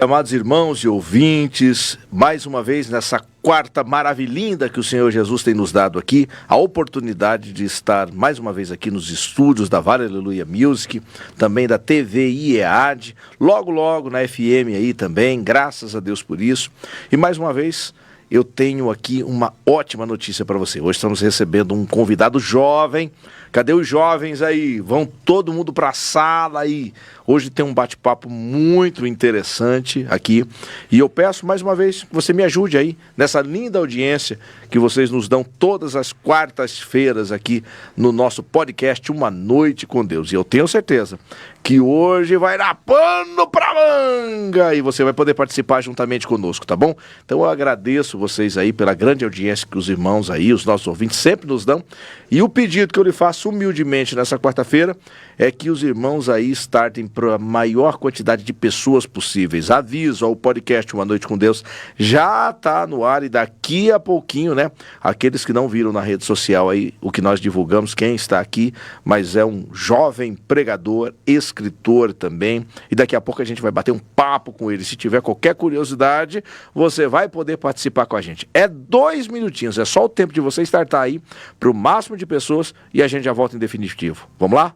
Amados irmãos e ouvintes, mais uma vez nessa quarta maravilhinda que o Senhor Jesus tem nos dado aqui, a oportunidade de estar mais uma vez aqui nos estúdios da Vale Aleluia Music, também da TV IEAD, logo na FM aí também, graças a Deus por isso. E mais uma vez eu tenho aqui uma ótima notícia para você. Hoje estamos recebendo um convidado jovem. Cadê os jovens aí? Vão todo mundo para a sala aí. Hoje tem um bate-papo muito interessante aqui. E eu peço mais uma vez que você me ajude aí nessa linda audiência que vocês nos dão todas as quartas-feiras aqui no nosso podcast Uma Noite com Deus. E eu tenho certeza que hoje vai dar pano pra manga e você vai poder participar juntamente conosco, tá bom? Então eu agradeço vocês aí pela grande audiência que os irmãos aí, os nossos ouvintes sempre nos dão. E o pedido que eu lhe faço humildemente nessa quarta-feira é que os irmãos aí startem para a maior quantidade de pessoas possíveis. Aviso, o podcast Uma Noite com Deus já está no ar e daqui a pouquinho, né? Aqueles que não viram na rede social aí o que nós divulgamos, quem está aqui, mas é um jovem pregador, escritor também, e daqui a pouco a gente vai bater um papo com ele. Se tiver qualquer curiosidade, você vai poder participar com a gente. É 2 minutinhos, é só o tempo de você startar aí para o máximo de pessoas e a gente já volta em definitivo. Vamos lá?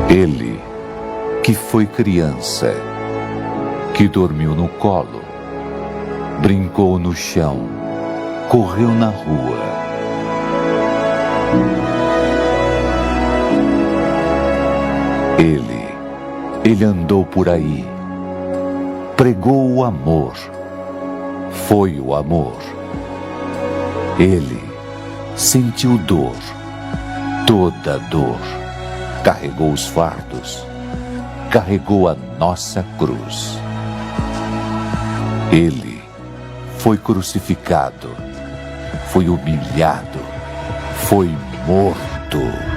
Ele, que foi criança, que dormiu no colo, brincou no chão, correu na rua. Ele andou por aí, pregou o amor, foi o amor. Ele sentiu dor, toda dor. Carregou os fardos, carregou a nossa cruz. Ele foi crucificado, foi humilhado, foi morto.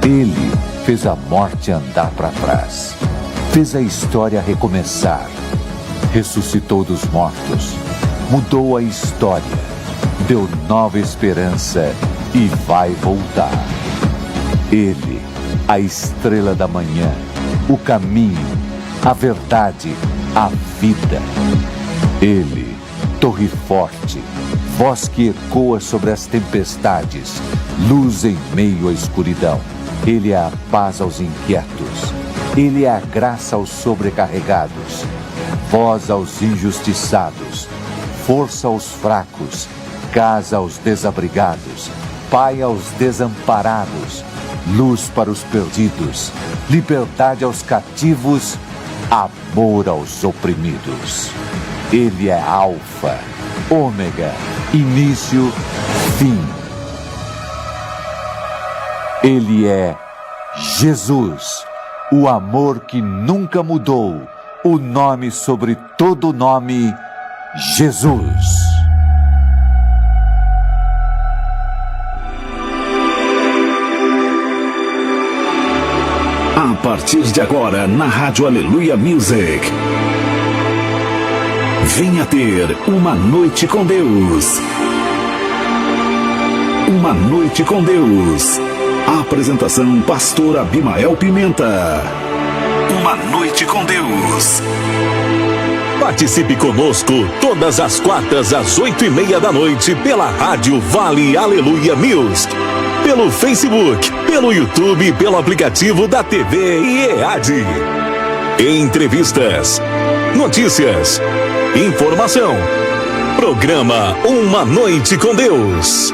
Ele fez a morte andar para trás, fez a história recomeçar, ressuscitou dos mortos, mudou a história, deu nova esperança e vai voltar. Ele, a estrela da manhã, o caminho, a verdade, a vida. Ele, torre forte, voz que ecoa sobre as tempestades, luz em meio à escuridão. Ele é a paz aos inquietos. Ele é a graça aos sobrecarregados. Voz aos injustiçados. Força aos fracos. Casa aos desabrigados. Pai aos desamparados. Luz para os perdidos. Liberdade aos cativos. Amor aos oprimidos. Ele é Alfa, Ômega, início, fim. Ele é Jesus, o amor que nunca mudou, o nome sobre todo nome, Jesus. A partir de agora, na Rádio Aleluia Music, venha ter uma noite com Deus. Uma noite com Deus. Apresentação: Pastor Abimael Pimenta. Uma noite com Deus. Participe conosco todas as quartas às 8:30 da noite pela Rádio Vale Aleluia Music, pelo Facebook, pelo YouTube e pelo aplicativo da TV IEAD. Entrevistas, notícias, informação. Programa Uma Noite com Deus.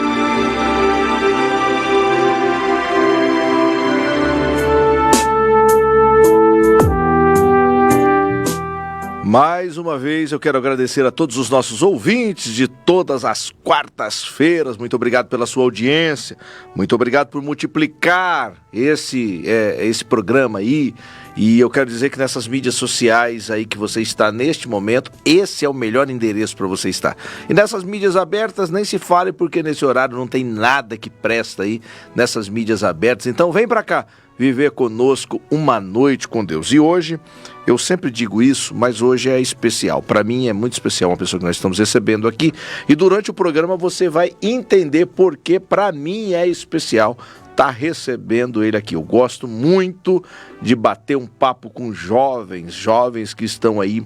Mais uma vez eu quero agradecer a todos os nossos ouvintes de todas as quartas-feiras. Muito obrigado pela sua audiência. Muito obrigado por multiplicar esse programa aí. E eu quero dizer que nessas mídias sociais aí que você está neste momento, esse é o melhor endereço para você estar. E nessas mídias abertas nem se fale, porque nesse horário não tem nada que presta aí nessas mídias abertas. Então vem para cá viver conosco uma noite com Deus. E hoje, eu sempre digo isso, mas hoje é especial. Para mim é muito especial uma pessoa que nós estamos recebendo aqui. E durante o programa você vai entender por que para mim é especial estar recebendo ele aqui. Eu gosto muito de bater um papo com jovens que estão aí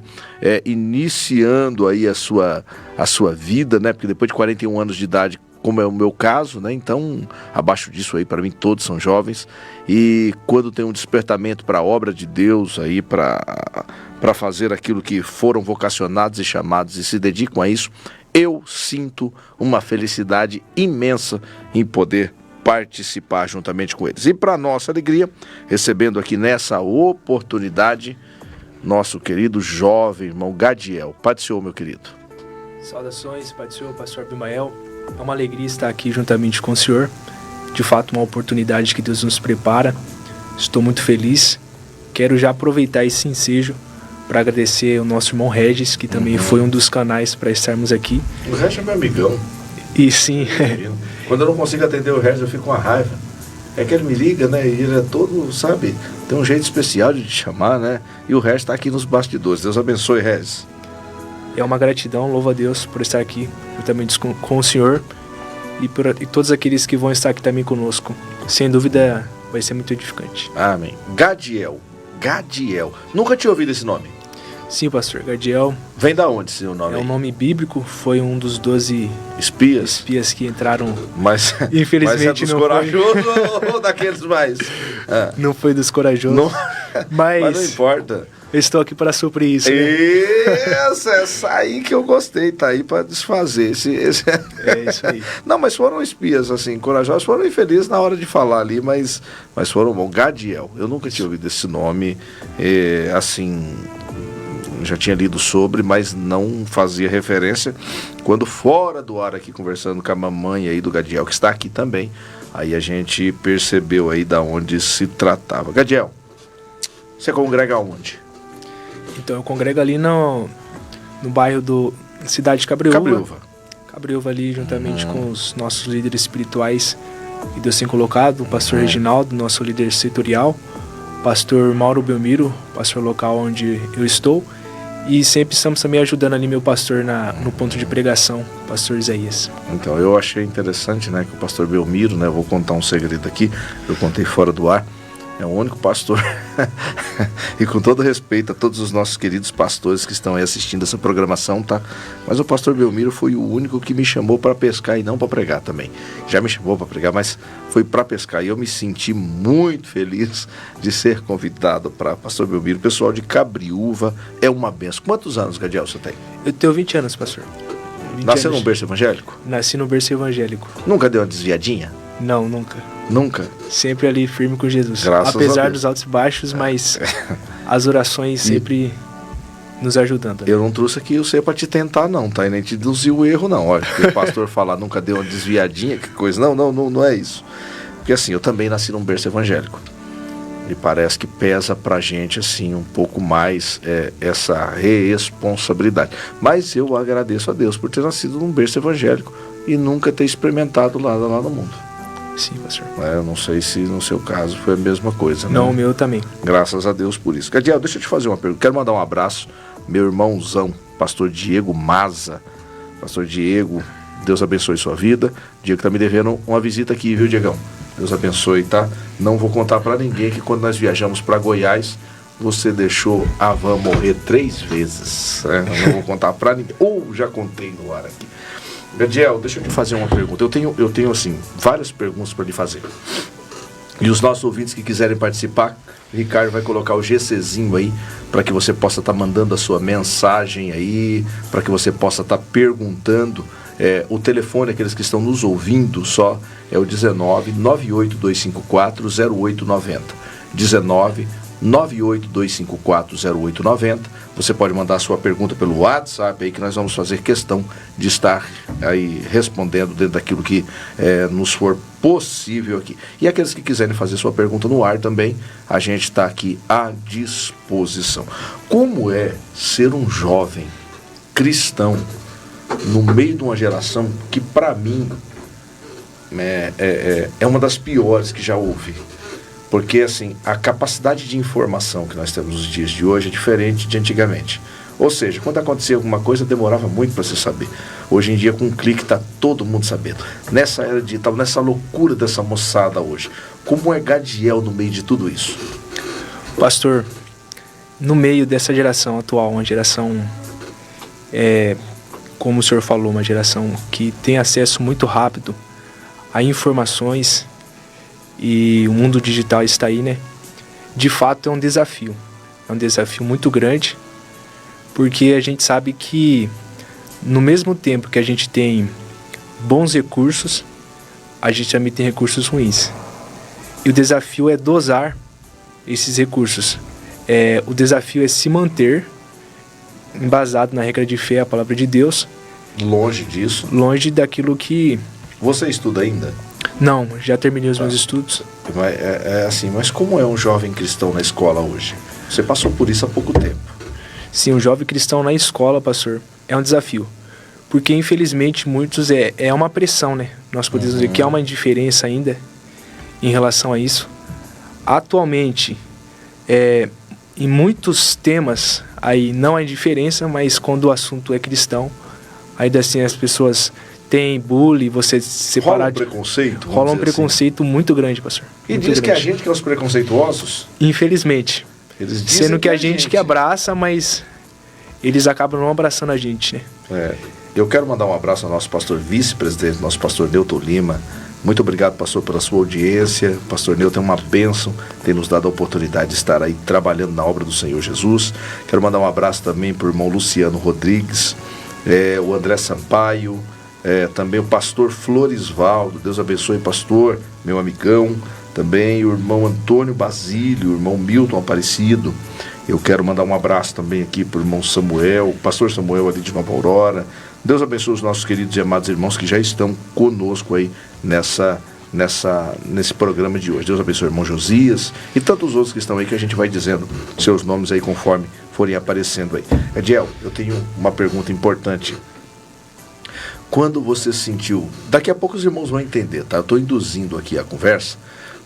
iniciando aí a sua vida, né? Porque depois de 41 anos de idade, como é o meu caso, né? Então, abaixo disso aí, para mim, todos são jovens. E quando tem um despertamento para a obra de Deus aí, para fazer aquilo que foram vocacionados e chamados e se dedicam a isso, eu sinto uma felicidade imensa em poder participar juntamente com eles. E para nossa alegria, recebendo aqui nessa oportunidade, nosso querido jovem irmão Gadiel. Pai do Senhor, meu querido. Saudações, Pai do Senhor, Pastor Abimael. É uma alegria estar aqui juntamente com o Senhor. De fato, uma oportunidade que Deus nos prepara. Estou muito feliz. Quero já aproveitar esse ensejo para agradecer ao nosso irmão Regis, que também foi um dos canais para estarmos aqui. O Regis é meu amigão. E sim. Quando eu não consigo atender o Regis, eu fico com uma raiva. É que ele me liga, né? E ele é todo, sabe? Tem um jeito especial de te chamar, né? E o Regis está aqui nos bastidores. Deus abençoe, Regis. É uma gratidão, louvo a Deus por estar aqui juntamente com o Senhor e todos aqueles que vão estar aqui também conosco. Sem dúvida, vai ser muito edificante. Amém. Gadiel. Nunca tinha ouvido esse nome. Sim, pastor. Gadiel. Vem da onde esse nome? É um nome bíblico, foi um dos 12 espias que entraram. Mas, infelizmente, mas é dos corajosos ou daqueles mais? Não foi dos corajosos. Não, mas não importa. Eu estou aqui para suprir isso. Né? Essa aí que eu gostei, tá aí para desfazer. É isso aí. Não, mas foram espias, assim, corajosos, foram infelizes na hora de falar ali, mas foram bom. Gadiel, eu nunca tinha ouvido esse nome, assim, já tinha lido sobre, mas não fazia referência. Quando fora do ar aqui, conversando com a mamãe aí do Gadiel, que está aqui também, aí a gente percebeu aí da onde se tratava. Gadiel, você congrega onde? Então, eu congrego ali no bairro do Cidade de Cabreúva ali, juntamente com os nossos líderes espirituais que Deus tem colocado, o pastor Reginaldo, nosso líder setorial, o pastor Mauro Belmiro, pastor local onde eu estou, e sempre estamos também ajudando ali meu pastor no ponto de pregação, o pastor Isaías. Então, eu achei interessante, né, que o pastor Belmiro, né, eu vou contar um segredo aqui, eu contei fora do ar. É o único pastor. E com todo respeito a todos os nossos queridos pastores que estão aí assistindo essa programação, tá? Mas o pastor Belmiro foi o único que me chamou para pescar e não para pregar também. Já me chamou para pregar, mas foi para pescar. E eu me senti muito feliz de ser convidado para pastor Belmiro. O pessoal de Cabriúva é uma benção. Quantos anos, Gadiel, você tem? Eu tenho 20 anos, pastor. Nasceu num berço evangélico? Nasci num berço evangélico. Nunca deu uma desviadinha? Não, nunca. Nunca? Sempre ali firme com Jesus. Graças Apesar a Deus. dos altos e baixos, mas as orações sempre nos ajudando. Eu não trouxe aqui você para te tentar não, tá? E nem te induzir o erro não. Olha, o pastor falar nunca deu uma desviadinha, que coisa. Não é isso. Porque assim, eu também nasci num berço evangélico. E parece que pesa pra gente assim um pouco mais essa responsabilidade. Mas eu agradeço a Deus por ter nascido num berço evangélico e nunca ter experimentado lá no mundo. Sim, pastor. Eu não sei se no seu caso foi a mesma coisa, né? Não, o meu também. Graças a Deus por isso. Gadiel, deixa eu te fazer uma pergunta. Quero mandar um abraço, meu irmãozão, pastor Diego Maza. Pastor Diego, Deus abençoe sua vida. Diego tá me devendo uma visita aqui, viu, Diegão? Deus abençoe, tá? Não vou contar pra ninguém que quando nós viajamos pra Goiás, você deixou a van morrer 3 vezes. Né? Não vou contar pra ninguém. Ou já contei no ar aqui. Gadiel, deixa eu te fazer uma pergunta. Eu tenho assim, várias perguntas para lhe fazer. E os nossos ouvintes que quiserem participar, o Ricardo vai colocar o GCzinho aí, para que você possa estar mandando a sua mensagem aí, para que você possa estar perguntando. O telefone, aqueles que estão nos ouvindo só, é o 19 98254 0890. 19 98254 0890. Você pode mandar a sua pergunta pelo WhatsApp aí, que nós vamos fazer questão de estar aí respondendo dentro daquilo que nos for possível aqui. E aqueles que quiserem fazer sua pergunta no ar também, a gente está aqui à disposição. Como é ser um jovem cristão no meio de uma geração que, para mim, é uma das piores que já houve? Porque, assim, a capacidade de informação que nós temos nos dias de hoje é diferente de antigamente. Ou seja, quando acontecia alguma coisa, demorava muito para se saber. Hoje em dia, com um clique, está todo mundo sabendo. Nessa era digital, nessa loucura dessa moçada hoje, como é Gadiel no meio de tudo isso? Pastor, no meio dessa geração atual, uma geração, como o senhor falou, uma geração que tem acesso muito rápido a informações, e o mundo digital está aí, né? De fato é um desafio muito grande, porque a gente sabe que no mesmo tempo que a gente tem bons recursos, a gente também tem recursos ruins. E o desafio é dosar esses recursos. O desafio é se manter embasado na regra de fé, a palavra de Deus. Longe disso. Longe daquilo que... Você estuda ainda? Não, já terminei os meus estudos. Mas como é um jovem cristão na escola hoje? Você passou por isso há pouco tempo. Sim, um jovem cristão na escola, pastor, é um desafio. Porque, infelizmente, muitos é uma pressão, né? Nós podemos dizer que há uma indiferença ainda em relação a isso. Atualmente, em muitos temas, aí não há indiferença, mas quando o assunto é cristão, ainda assim as pessoas... Tem bullying, você separar de... preconceito? Rola um assim. preconceito muito grande, pastor. E muito diz grande. que a gente que é os preconceituosos? Infelizmente. Eles dizem Sendo que a gente que abraça, mas eles acabam não abraçando a gente, né? Eu quero mandar um abraço ao nosso pastor vice-presidente, nosso pastor Newton Lima. Muito obrigado, pastor, pela sua audiência. O pastor Newton é uma bênção, tem nos dado a oportunidade de estar aí trabalhando na obra do Senhor Jesus. Quero mandar um abraço também para o irmão Luciano Rodrigues, o André Sampaio, também o pastor Florisvaldo. Deus abençoe, pastor, meu amigão. Também o irmão Antônio Basílio, o irmão Milton Aparecido. Eu quero mandar um abraço também aqui para o irmão Samuel, o pastor Samuel ali de Nova Aurora. Deus abençoe os nossos queridos e amados irmãos que já estão conosco aí nesse programa de hoje. Deus abençoe o irmão Josias e tantos outros que estão aí, que a gente vai dizendo seus nomes aí conforme forem aparecendo aí. Gadiel, eu tenho uma pergunta importante. Quando você sentiu... Daqui a pouco os irmãos vão entender, tá? Eu estou induzindo aqui a conversa,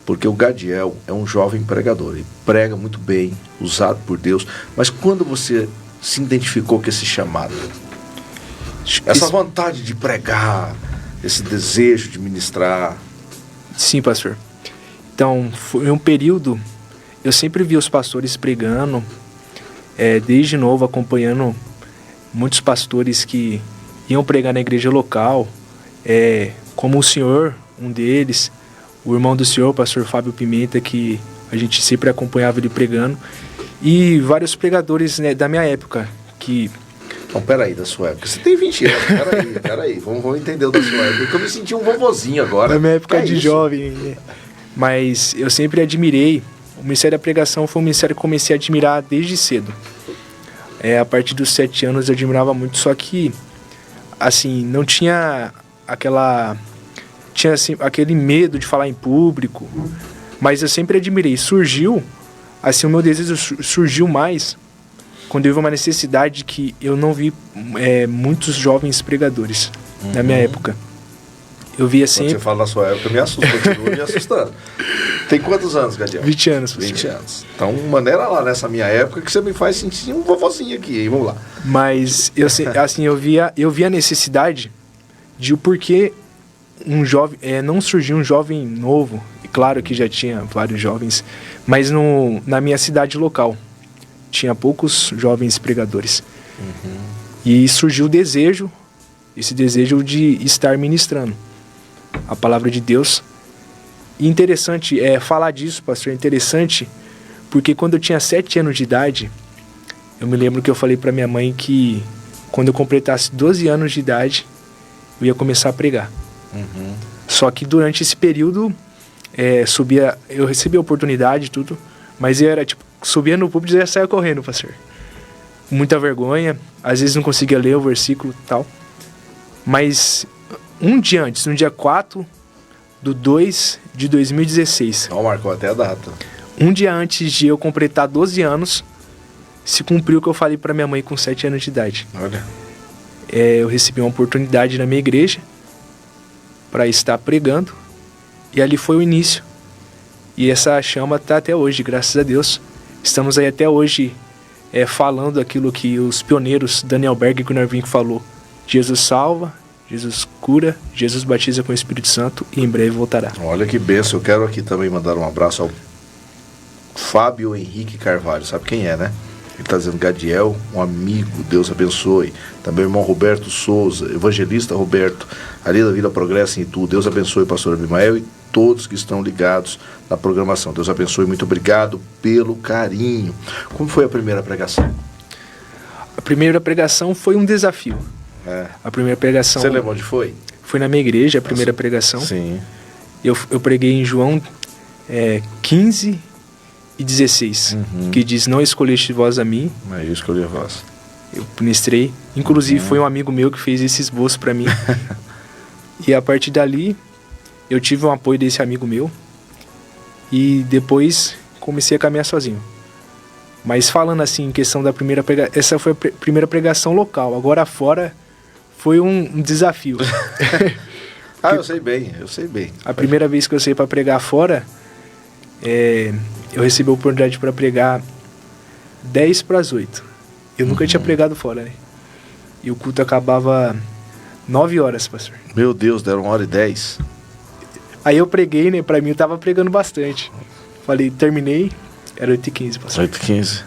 porque o Gadiel é um jovem pregador. Ele prega muito bem, usado por Deus. Mas quando você se identificou com esse chamado, essa vontade de pregar, esse desejo de ministrar? Sim, pastor. Então, foi um período eu sempre vi os pastores pregando, desde novo acompanhando muitos pastores que iam pregar na igreja local, como o senhor, um deles, o irmão do senhor, o pastor Fábio Pimenta, que a gente sempre acompanhava ele pregando, e vários pregadores, né, da minha época, que... Então, peraí, da sua época. Você tem 20 anos, peraí. Vamos entender o da sua época, porque eu me senti um vovozinho agora. Na minha época de jovem, né? Mas eu sempre admirei. O Ministério da Pregação foi um ministério que eu comecei a admirar desde cedo. A partir dos 7 anos eu admirava muito, só que, assim, não tinha assim, aquele medo de falar em público, mas eu sempre admirei. Surgiu, assim, o meu desejo surgiu mais quando eu vi uma necessidade que eu não vi muitos jovens pregadores na minha época. Eu via sempre... Quando você fala na sua época, me assusta, continua me assustando. Tem quantos anos, Gadiel? 20 anos. 20 anos. Então, maneira lá nessa minha época que você me faz sentir um vovozinho aqui, hein? Vamos lá. Mas, assim, eu via a necessidade de o porquê um jovem... não surgiu um jovem novo, e claro que já tinha vários jovens, mas na minha cidade local tinha poucos jovens pregadores. E surgiu esse desejo de estar ministrando a palavra de Deus. E interessante falar disso, pastor, é interessante porque quando eu tinha 7 anos de idade, eu me lembro que eu falei para minha mãe que quando eu completasse 12 anos de idade, eu ia começar a pregar. Só que durante esse período, eu recebi a oportunidade e tudo, mas eu era tipo, subia no púlpito e já saia correndo, pastor. Muita vergonha, às vezes não conseguia ler o versículo e tal. Mas um dia antes, no dia 4/2/2016. Não, marcou até a data. Um dia antes de eu completar 12 anos, se cumpriu o que eu falei para minha mãe com 7 anos de idade. Olha. Eu recebi uma oportunidade na minha igreja para estar pregando, e ali foi o início. E essa chama está até hoje, graças a Deus. Estamos aí até hoje falando aquilo que os pioneiros Daniel Berg e Gunnar Vink falou. Jesus salva, Jesus cura, Jesus batiza com o Espírito Santo e em breve voltará. Olha que bênção. Eu quero aqui também mandar um abraço ao Fábio Henrique Carvalho. Sabe quem é, né? Ele está dizendo: Gadiel, um amigo, Deus abençoe. Também o irmão Roberto Souza, evangelista Roberto, ali da Vila Progresso em Itu. Deus abençoe o pastor Abimael e todos que estão ligados na programação. Deus abençoe, muito obrigado pelo carinho. Como foi a primeira pregação? A primeira pregação foi um desafio. A primeira pregação... Você lembra onde foi? Foi na minha igreja, a primeira pregação. Sim. Eu preguei em João 15 e 16, que diz: não escolheste vós a mim, mas eu escolhi a vós. Eu ministrei. Inclusive foi um amigo meu que fez esse esboço para mim. E a partir dali eu tive um apoio desse amigo meu e depois comecei a caminhar sozinho. Mas falando assim em questão da primeira pregação, essa foi a primeira pregação local. Agora fora foi um desafio. Eu sei bem. A primeira vez que eu saí para pregar fora, eu recebi a oportunidade para pregar 7:50. Eu nunca tinha pregado fora, né? E o culto acabava 9h, pastor. Meu Deus, deram 1h10. Aí eu preguei, né? Pra mim eu tava pregando bastante. Falei, terminei, era 8h15, pastor. 8h15.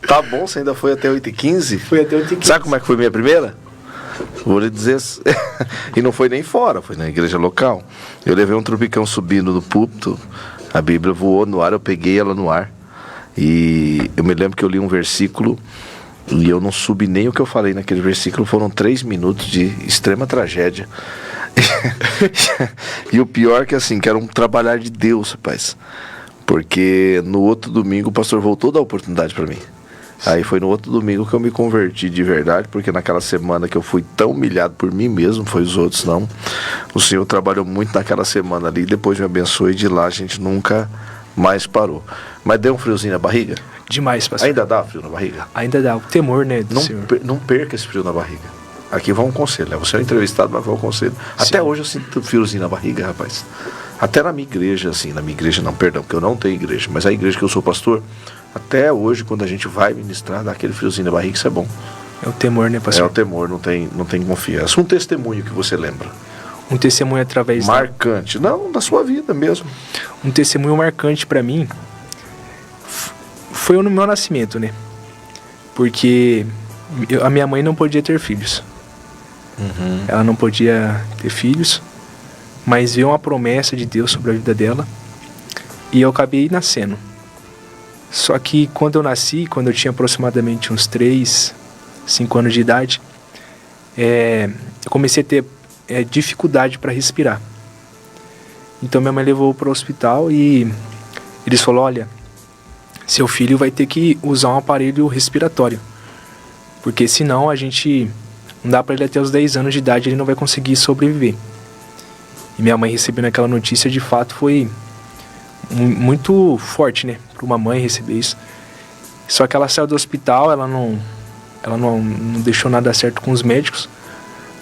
Tá bom, você ainda foi até 8h15? Foi até 8h15. Sabe como é que foi minha primeira? Vou lhe dizer. E não foi nem fora, foi na igreja local. Eu levei um tropicão subindo no púlpito, a Bíblia voou no ar, eu peguei ela no ar. E eu me lembro que eu li um versículo e eu não soube nem o que eu falei naquele versículo. Foram 3 minutos de extrema tragédia. E o pior que assim, que era um trabalhar de Deus, rapaz. Porque no outro domingo o pastor voltou a dar oportunidade para mim. Aí foi no outro domingo que eu me converti de verdade, porque naquela semana que eu fui tão humilhado por mim mesmo, foi os outros não. O Senhor trabalhou muito naquela semana ali, depois me abençoou e de lá a gente nunca mais parou. Mas deu um friozinho na barriga? Demais, pastor. Ainda dá frio na barriga? Ainda dá, o temor, né, do Senhor. Não perca esse frio na barriga. Aqui vai um conselho, né? Você é um entrevistado, mas vai um conselho. Sim. Até hoje eu sinto friozinho na barriga, rapaz. Até na minha igreja, assim, na minha igreja não, perdão, porque eu não tenho igreja, mas a igreja que eu sou pastor, até hoje, quando a gente vai ministrar, dá aquele friozinho na barriga, isso é bom. É o temor, né, pastor? É o temor, não tem confiança. Um testemunho que você lembra? Um testemunho através... Marcante. Não, da sua vida mesmo. Um testemunho marcante para mim foi no meu nascimento, né? Porque a minha mãe não podia ter filhos. Ela não podia ter filhos, mas veio uma promessa de Deus sobre a vida dela e eu acabei nascendo. Só que quando eu nasci, quando eu tinha aproximadamente uns 3, 5 anos de idade, eu comecei a ter dificuldade para respirar. Então minha mãe levou para o hospital e eles falaram: olha, seu filho vai ter que usar um aparelho respiratório, porque senão a gente não dá para ele até os 10 anos de idade, ele não vai conseguir sobreviver. E minha mãe recebendo aquela notícia, de fato, foi muito forte, né, para uma mãe receber isso. Só que ela saiu do hospital, ela não deixou nada certo com os médicos,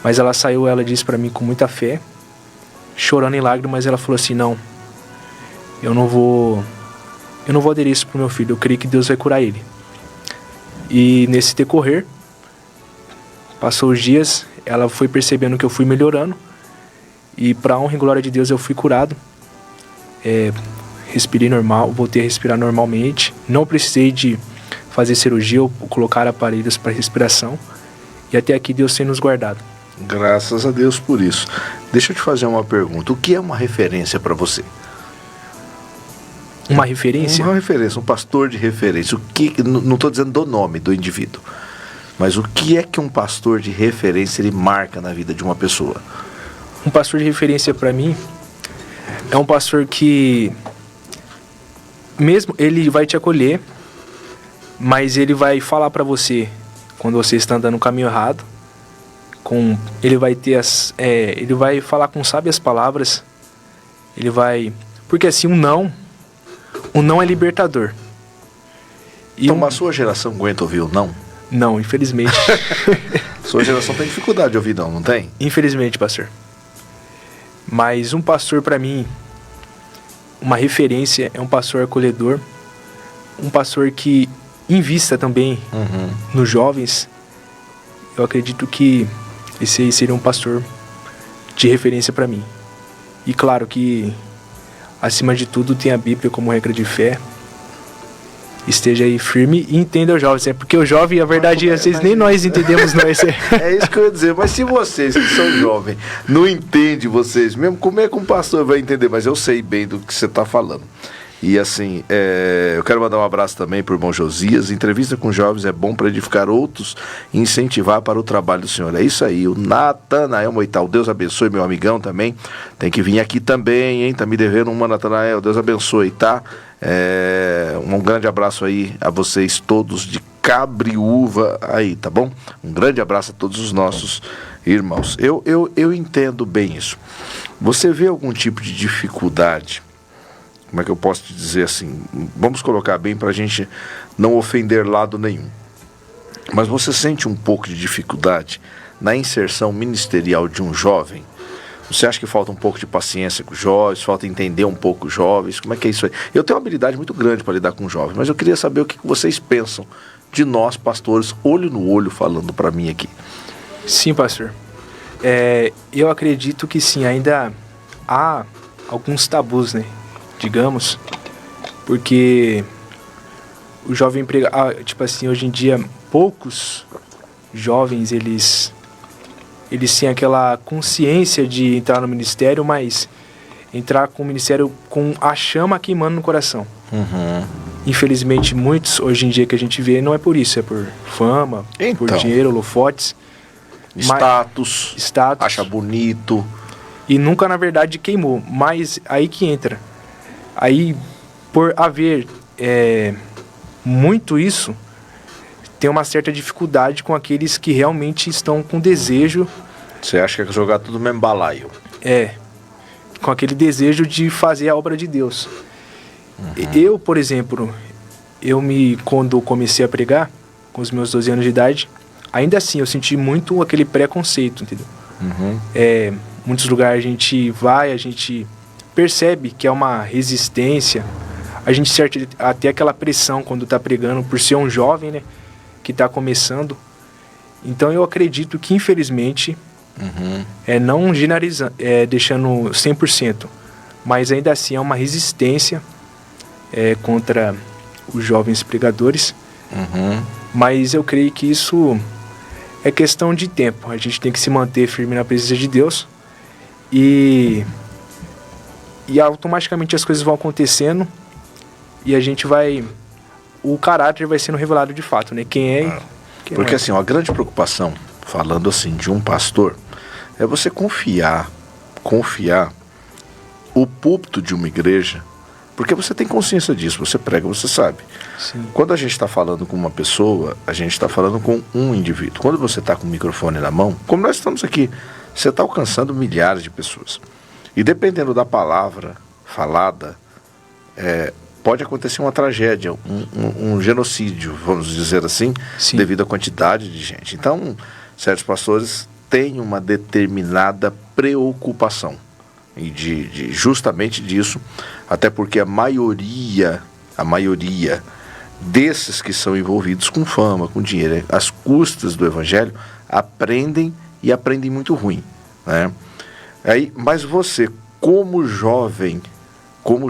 mas ela saiu, ela disse para mim com muita fé, chorando em lágrimas, ela falou assim: não, eu não vou aderir isso pro meu filho, eu creio que Deus vai curar ele. E nesse decorrer, passou os dias, ela foi percebendo que eu fui melhorando, e para honra e glória de Deus eu fui curado. Respirei normal, voltei a respirar normalmente, não precisei de fazer cirurgia ou colocar aparelhos para respiração, e até aqui Deus tem nos guardado. Graças a Deus por isso. Deixa eu te fazer uma pergunta: o que é uma referência para você? Uma referência? Uma referência, um pastor de referência. O que, não estou dizendo do nome do indivíduo, mas o que é que um pastor de referência ele marca na vida de uma pessoa? Um pastor de referência para mim é um pastor que, mesmo ele vai te acolher, mas ele vai falar para você quando você está andando no caminho errado. Ele vai ter ele vai falar com sábias palavras. Ele vai, porque assim, um não é libertador. Então a sua geração aguenta ouvir o não? Não, infelizmente. Sua geração tem dificuldade de ouvir não tem? Infelizmente, pastor. Mas um pastor para mim, uma referência, é um pastor acolhedor, um pastor que invista também nos jovens. Eu acredito que esse aí seria um pastor de referência para mim. E claro que, acima de tudo, tem a Bíblia como regra de fé. Esteja aí firme e entenda os jovens. Porque o jovem, a verdade, às vezes nem nós entendemos nós. É isso que eu ia dizer. Mas se vocês que são jovens não entendem vocês mesmo, como é que um pastor vai entender? Mas eu sei bem do que você está falando. E assim, eu quero mandar um abraço também para o irmão Josias. Entrevista com jovens é bom para edificar outros e incentivar para o trabalho do Senhor. É isso aí. O Natanael Moital, Deus abençoe, meu amigão também. Tem que vir aqui também, hein? Tá me devendo uma, Natanael. Deus abençoe, tá? Um grande abraço aí a vocês todos de Cabriúva aí, tá bom? Um grande abraço a todos os nossos irmãos. Eu entendo bem isso. Você vê algum tipo de dificuldade? Como é que eu posso te dizer assim? Vamos colocar bem para a gente não ofender lado nenhum. Mas você sente um pouco de dificuldade na inserção ministerial de um jovem? Você acha que falta um pouco de paciência com os jovens? Falta entender um pouco os jovens? Como é que é isso aí? Eu tenho uma habilidade muito grande para lidar com os jovens, mas eu queria saber o que vocês pensam de nós, pastores, olho no olho, falando para mim aqui. Sim, pastor. Eu acredito que sim, ainda há alguns tabus, né? Digamos, porque o jovem tipo assim, hoje em dia poucos jovens eles têm aquela consciência de entrar no ministério, mas entrar com o ministério com a chama queimando no coração. Infelizmente muitos hoje em dia que a gente vê não é por isso, é por fama, por dinheiro, holofotes, status, acha bonito e nunca na verdade queimou. Mas aí que entra. Aí, por haver muito isso, tem uma certa dificuldade com aqueles que realmente estão com desejo. Você acha que é jogar tudo no mesmo balaio? Com aquele desejo de fazer a obra de Deus. Eu, por exemplo, quando comecei a pregar, com os meus 12 anos de idade, ainda assim eu senti muito aquele preconceito, entendeu? Muitos lugares a gente vai, a gente percebe que é uma resistência, a gente sente até aquela pressão quando está pregando, por ser um jovem, né, que está começando. Então eu acredito que infelizmente Não generalizando, deixando 100%, mas ainda assim é uma resistência contra os jovens pregadores. Mas eu creio que isso é questão de tempo. A gente tem que se manter firme na presença de Deus e automaticamente as coisas vão acontecendo e a gente o caráter vai sendo revelado de fato, né? Quem é. Porque assim, a grande preocupação, falando assim, de um pastor, é você confiar o púlpito de uma igreja, porque você tem consciência disso, você prega, você sabe. Sim. Quando a gente está falando com uma pessoa, a gente está falando com um indivíduo. Quando você está com o microfone na mão, como nós estamos aqui, você está alcançando milhares de pessoas. E dependendo da palavra falada, pode acontecer uma tragédia, um genocídio, vamos dizer assim, Sim. devido à quantidade de gente. Então, certos pastores têm uma determinada preocupação e justamente disso, até porque a maioria desses que são envolvidos com fama, com dinheiro, às custas do evangelho, aprendem muito ruim, né? Mas você, como jovem, como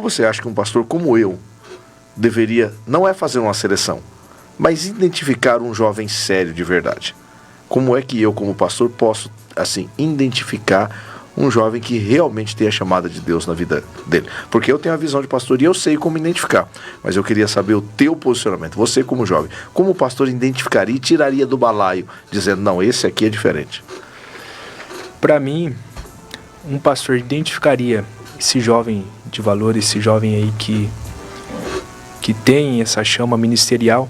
você acha que um pastor como eu deveria, não é fazer uma seleção, mas identificar um jovem sério de verdade? Como é que eu, como pastor, posso, assim, identificar um jovem que realmente tem a chamada de Deus na vida dele? Porque eu tenho a visão de pastor e eu sei como identificar, mas eu queria saber o teu posicionamento. Você, como jovem, como o pastor identificaria e tiraria do balaio, dizendo, não, esse aqui é diferente? Para mim, um pastor identificaria esse jovem de valor, esse jovem aí que tem essa chama ministerial.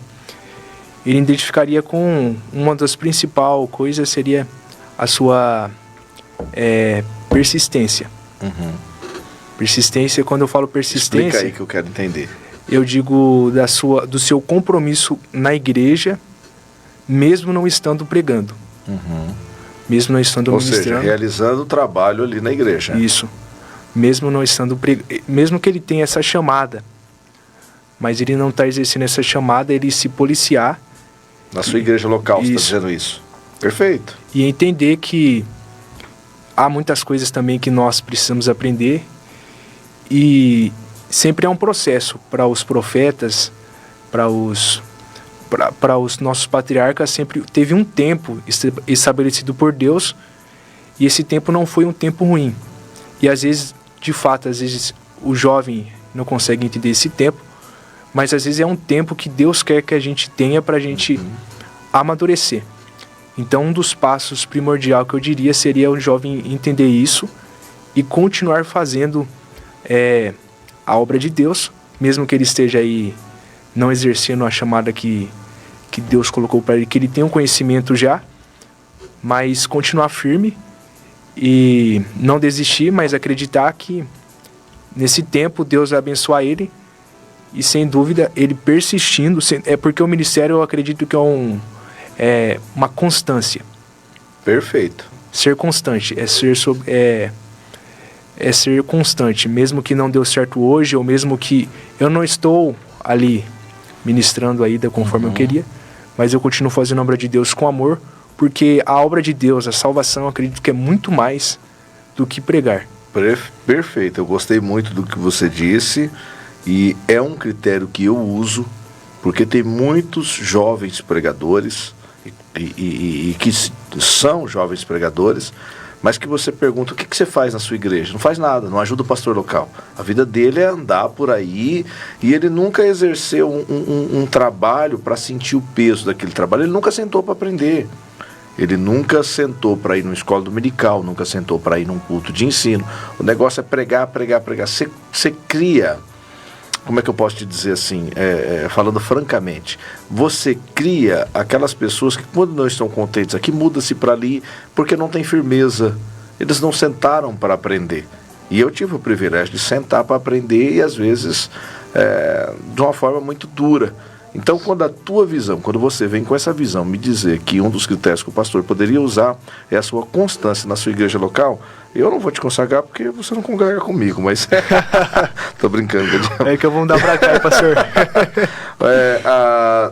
Ele identificaria com uma das principais coisas seria a sua persistência. Persistência, quando eu falo persistência... Explica aí que eu quero entender. Eu digo do seu compromisso na igreja, mesmo não estando pregando. Mesmo não estando ministrando. Ou seja, realizando o trabalho ali na igreja. Isso. Mesmo não estando mesmo que ele tenha essa chamada, mas ele não está exercendo essa chamada, ele se policiar. Na sua igreja local, você está dizendo isso. Perfeito. E entender que há muitas coisas também que nós precisamos aprender e sempre é um processo para os profetas, para os nossos patriarcas, sempre teve um tempo estabelecido por Deus e esse tempo não foi um tempo ruim. E às vezes, de fato, o jovem não consegue entender esse tempo, mas às vezes é um tempo que Deus quer que a gente tenha para a gente amadurecer. Então, um dos passos primordial que eu diria seria o jovem entender isso e continuar fazendo a obra de Deus, mesmo que ele esteja aí não exercendo a chamada que Deus colocou para ele, que ele tenha um conhecimento já, mas continuar firme e não desistir, mas acreditar que nesse tempo Deus vai abençoar ele e sem dúvida ele persistindo, porque o ministério eu acredito que é uma constância. Perfeito. Ser constante, é ser constante, mesmo que não deu certo hoje, ou mesmo que eu não estou ali ministrando ainda conforme eu queria, mas eu continuo fazendo a obra de Deus com amor, porque a obra de Deus, a salvação, eu acredito que é muito mais do que pregar. Perfeito, eu gostei muito do que você disse e é um critério que eu uso, porque tem muitos jovens pregadores e que são jovens pregadores, mas que você pergunta, o que você faz na sua igreja? Não faz nada, não ajuda o pastor local. A vida dele é andar por aí e ele nunca exerceu um trabalho para sentir o peso daquele trabalho, ele nunca sentou para aprender. Ele nunca sentou para ir numa escola dominical, nunca sentou para ir num culto de ensino. O negócio é pregar, pregar, pregar. Você cria, como é que eu posso te dizer assim, falando francamente, você cria aquelas pessoas que quando não estão contentes aqui, muda-se para ali, porque não tem firmeza. Eles não sentaram para aprender. E eu tive o privilégio de sentar para aprender e às vezes de uma forma muito dura. Então, quando você vem com essa visão me dizer que um dos critérios que o pastor poderia usar é a sua constância na sua igreja local, eu não vou te consagrar porque você não congrega comigo, mas tô brincando. É que eu vou dar pra cá, pastor.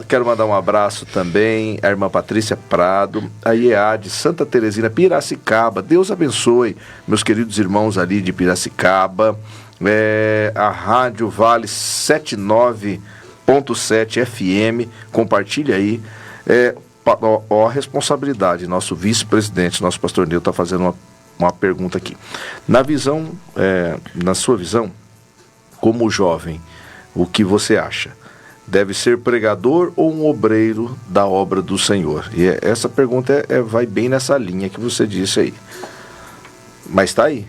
Quero mandar um abraço também à irmã Patrícia Prado, a IEA de Santa Teresina, Piracicaba. Deus abençoe meus queridos irmãos ali de Piracicaba. A Rádio Vale 79.7 FM, compartilha aí. A responsabilidade, nosso vice-presidente, nosso pastor Nil está fazendo uma pergunta aqui. Na sua visão, como jovem, o que você acha? Deve ser pregador ou um obreiro da obra do Senhor? E essa pergunta vai bem nessa linha que você disse aí. Mas está aí.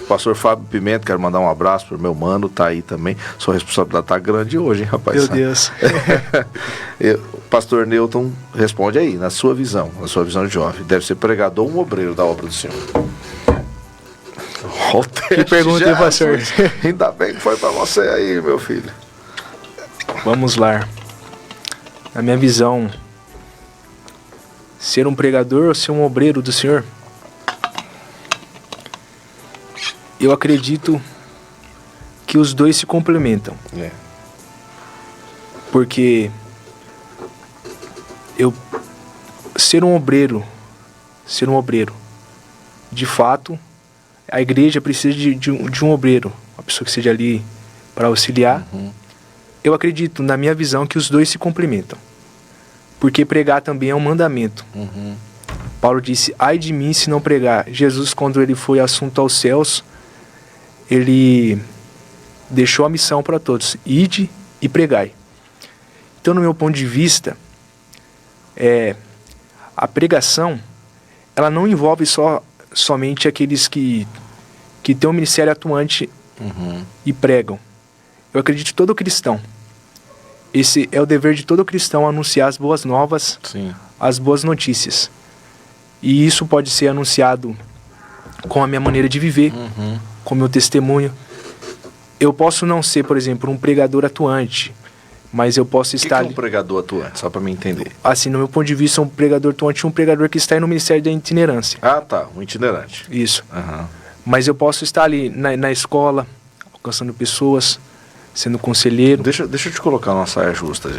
Pastor Fábio Pimenta, quero mandar um abraço pro meu mano, tá aí também. Sua responsabilidade tá grande hoje, hein, rapaz? Meu Deus. Pastor Newton, responde aí, na sua visão de jovem, deve ser pregador ou um obreiro da obra do Senhor? Que pergunta, hein, pastor? Ainda bem que foi pra você aí, meu filho. Vamos lá. Na minha visão, ser um pregador ou ser um obreiro do Senhor? Eu acredito que os dois se complementam. Porque ser um obreiro, de fato, a igreja precisa de um obreiro, uma pessoa que seja ali para auxiliar. Eu acredito, na minha visão, que os dois se complementam. Porque pregar também é um mandamento. Paulo disse, ai de mim se não pregar. Jesus, quando ele foi assunto aos céus, ele deixou a missão para todos, ide e pregai. Então, no meu ponto de vista, a pregação, ela não envolve somente aqueles que têm um ministério atuante e pregam. Eu acredito que todo cristão, esse é o dever de todo cristão, anunciar as boas novas, as boas notícias. E isso pode ser anunciado com a minha maneira de viver, com o meu testemunho. Eu posso não ser, por exemplo, um pregador atuante, mas eu posso estar... O que é um pregador atuante? Só para me entender. Assim, no meu ponto de vista, um pregador atuante é um pregador que está aí no Ministério da Itinerância. Ah, tá. Um itinerante. Isso. Mas eu posso estar ali na escola, alcançando pessoas, sendo conselheiro. Deixa eu te colocar numa saia justa.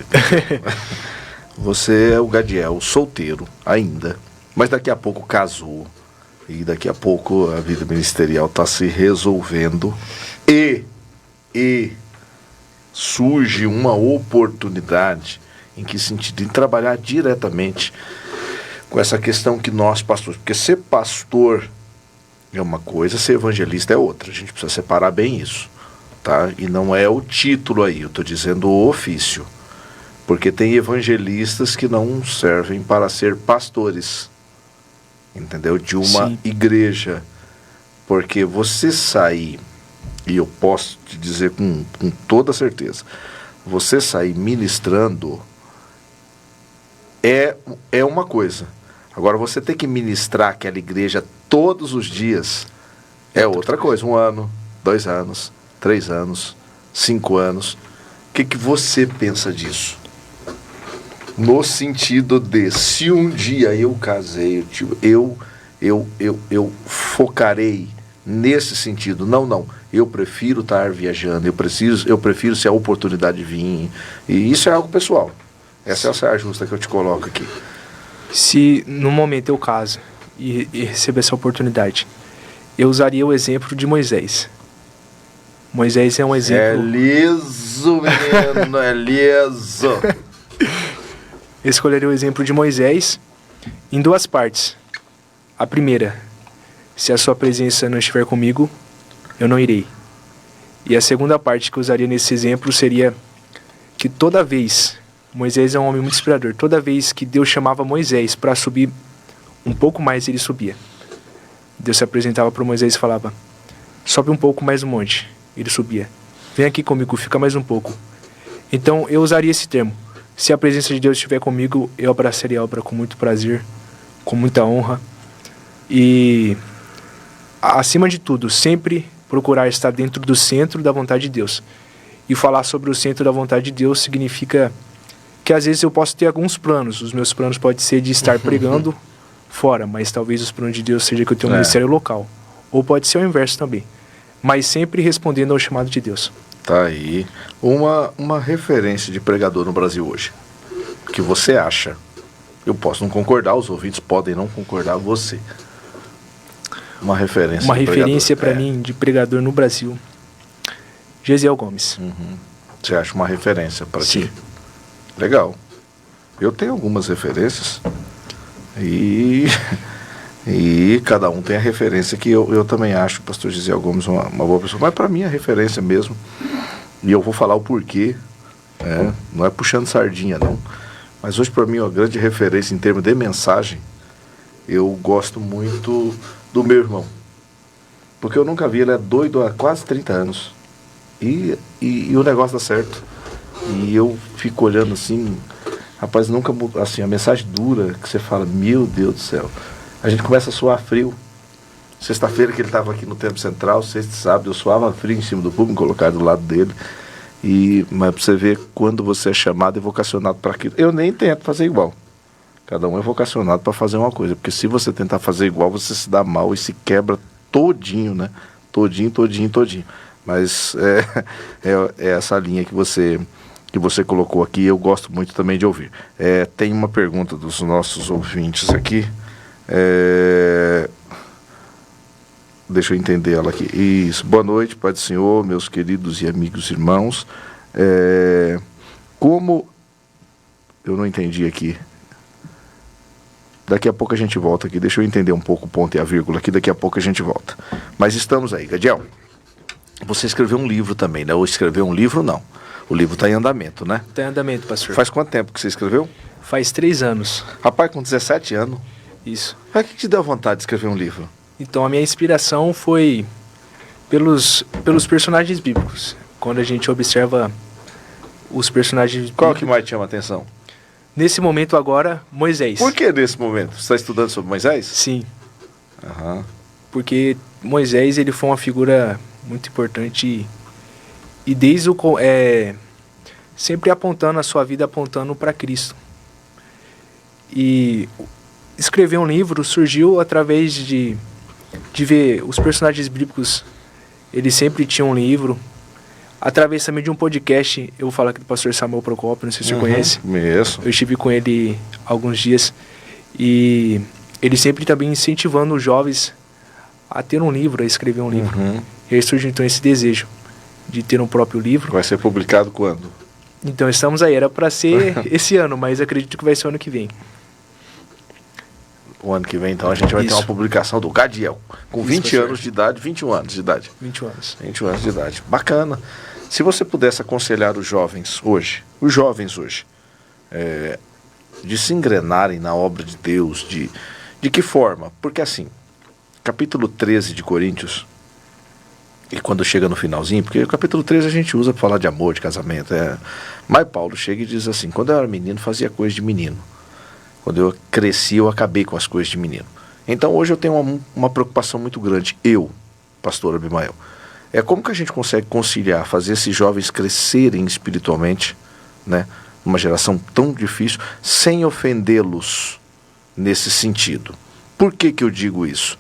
Você é o Gadiel, solteiro ainda, mas daqui a pouco casou. E daqui a pouco a vida ministerial está se resolvendo e surge uma oportunidade. Em que sentido? Em trabalhar diretamente com essa questão que nós pastores, porque ser pastor é uma coisa, ser evangelista é outra. A gente precisa separar bem isso, tá? E não é o título aí, eu estou dizendo o ofício. Porque tem evangelistas que não servem para ser pastores, entendeu? De uma igreja. Porque você sair, e eu posso te dizer com toda certeza, você sair ministrando é uma coisa. Agora, você ter que ministrar aquela igreja todos os dias é outra coisa. 1 ano, 2 anos, 3 anos, 5 anos. O que você pensa disso? No sentido de, se um dia eu casei, eu focarei nesse sentido. Não. Eu prefiro estar viajando, eu prefiro se a oportunidade vir. E isso é algo pessoal. Essa é a saia justa que eu te coloco aqui. Se no momento eu caso e receber essa oportunidade, eu usaria o exemplo de Moisés. Moisés é um exemplo... É liso, menino, é liso. Eu escolheria o exemplo de Moisés em 2 partes. A primeira, se a sua presença não estiver comigo, eu não irei. E a segunda parte que eu usaria nesse exemplo seria que toda vez, Moisés é um homem muito inspirador, toda vez que Deus chamava Moisés para subir um pouco mais, ele subia. Deus se apresentava para Moisés e falava, sobe um pouco mais no monte. Ele subia. Vem aqui comigo, fica mais um pouco. Então eu usaria esse termo. Se a presença de Deus estiver comigo, eu abraçaria a obra com muito prazer, com muita honra. E, acima de tudo, sempre procurar estar dentro do centro da vontade de Deus. E falar sobre o centro da vontade de Deus significa Porque às vezes eu posso ter alguns planos. Os meus planos podem ser de estar pregando fora, mas talvez os planos de Deus seja que eu tenha um ministério local. Ou pode ser o inverso também. Mas sempre respondendo ao chamado de Deus. Tá aí. Uma referência de pregador no Brasil hoje. Que você acha. Eu posso não concordar, os ouvintes podem não concordar, você. Uma referência. Uma referência para mim de pregador no Brasil. Gesiel Gomes. Você acha uma referência para ti? Sim. Legal. Eu tenho algumas referências. E cada um tem a referência que eu também acho o pastor Gesiel Gomes uma boa pessoa. Mas para mim é referência mesmo. E eu vou falar o porquê. Não é puxando sardinha, não. Mas hoje para mim uma grande referência em termos de mensagem. Eu gosto muito do meu irmão. Porque eu nunca vi, ele é doido há quase 30 anos. E o negócio dá certo. E eu fico olhando assim, rapaz, nunca, assim, a mensagem dura, que você fala, meu Deus do céu. A gente começa a suar frio. Sexta-feira que ele estava aqui no Templo Central, sexta e sábado, eu suava frio em cima do público, colocado do lado dele. Mas pra você ver quando você é chamado e vocacionado para aquilo. Eu nem tento fazer igual. Cada um é vocacionado para fazer uma coisa. Porque se você tentar fazer igual, você se dá mal e se quebra todinho, né? Todinho. Mas é essa linha que você colocou aqui, eu gosto muito também de ouvir. Tem uma pergunta dos nossos ouvintes aqui. Deixa eu entender ela aqui. Isso. Boa noite, Pai do Senhor, meus queridos e amigos irmãos. Como... Eu não entendi aqui. Daqui a pouco a gente volta aqui. Deixa eu entender um pouco o ponto e a vírgula aqui. Daqui a pouco a gente volta. Mas estamos aí. Gadiel, você escreveu um livro também, né? Ou escreveu um livro, não. O livro está em andamento, né? Está em andamento, pastor. Faz quanto tempo que você escreveu? Faz 3 anos. Rapaz, com 17 anos. Isso. Mas o que te deu vontade de escrever um livro? Então, a minha inspiração foi pelos personagens bíblicos. Quando a gente observa os personagens Qual bíblicos... que mais te chama a atenção? Nesse momento agora, Moisés. Por que nesse momento? Você está estudando sobre Moisés? Sim. Aham. Porque Moisés, ele foi uma figura muito importante e desde sempre apontando a sua vida, apontando para Cristo. E escrever um livro surgiu através de ver os personagens bíblicos, eles sempre tinham um livro. Através também de um podcast, eu vou falar aqui do pastor Samuel Procópio, não sei se você conhece. Mesmo. Eu estive com ele alguns dias e ele sempre também incentivando os jovens a ter um livro, a escrever um livro. E aí surgiu então esse desejo de ter um próprio livro. Vai ser publicado quando? Então estamos aí, era para ser esse ano, mas acredito que vai ser o ano que vem. O ano que vem, então, a gente vai ter uma publicação do Gadiel, com 20 anos de idade, 21 anos de idade. 21 anos. 21 anos de idade. Bacana. Se você pudesse aconselhar os jovens hoje, de se engrenarem na obra de Deus, de que forma? Porque assim, capítulo 13 de Coríntios, e quando chega no finalzinho, porque o capítulo 13 a gente usa para falar de amor, de casamento, mas Paulo chega e diz assim, quando eu era menino, fazia coisa de menino. Quando eu cresci, eu acabei com as coisas de menino. Então hoje eu tenho uma preocupação muito grande, pastor Abimael. Como que a gente consegue conciliar, fazer esses jovens crescerem espiritualmente, né, numa geração tão difícil, sem ofendê-los nesse sentido? Por que eu digo isso?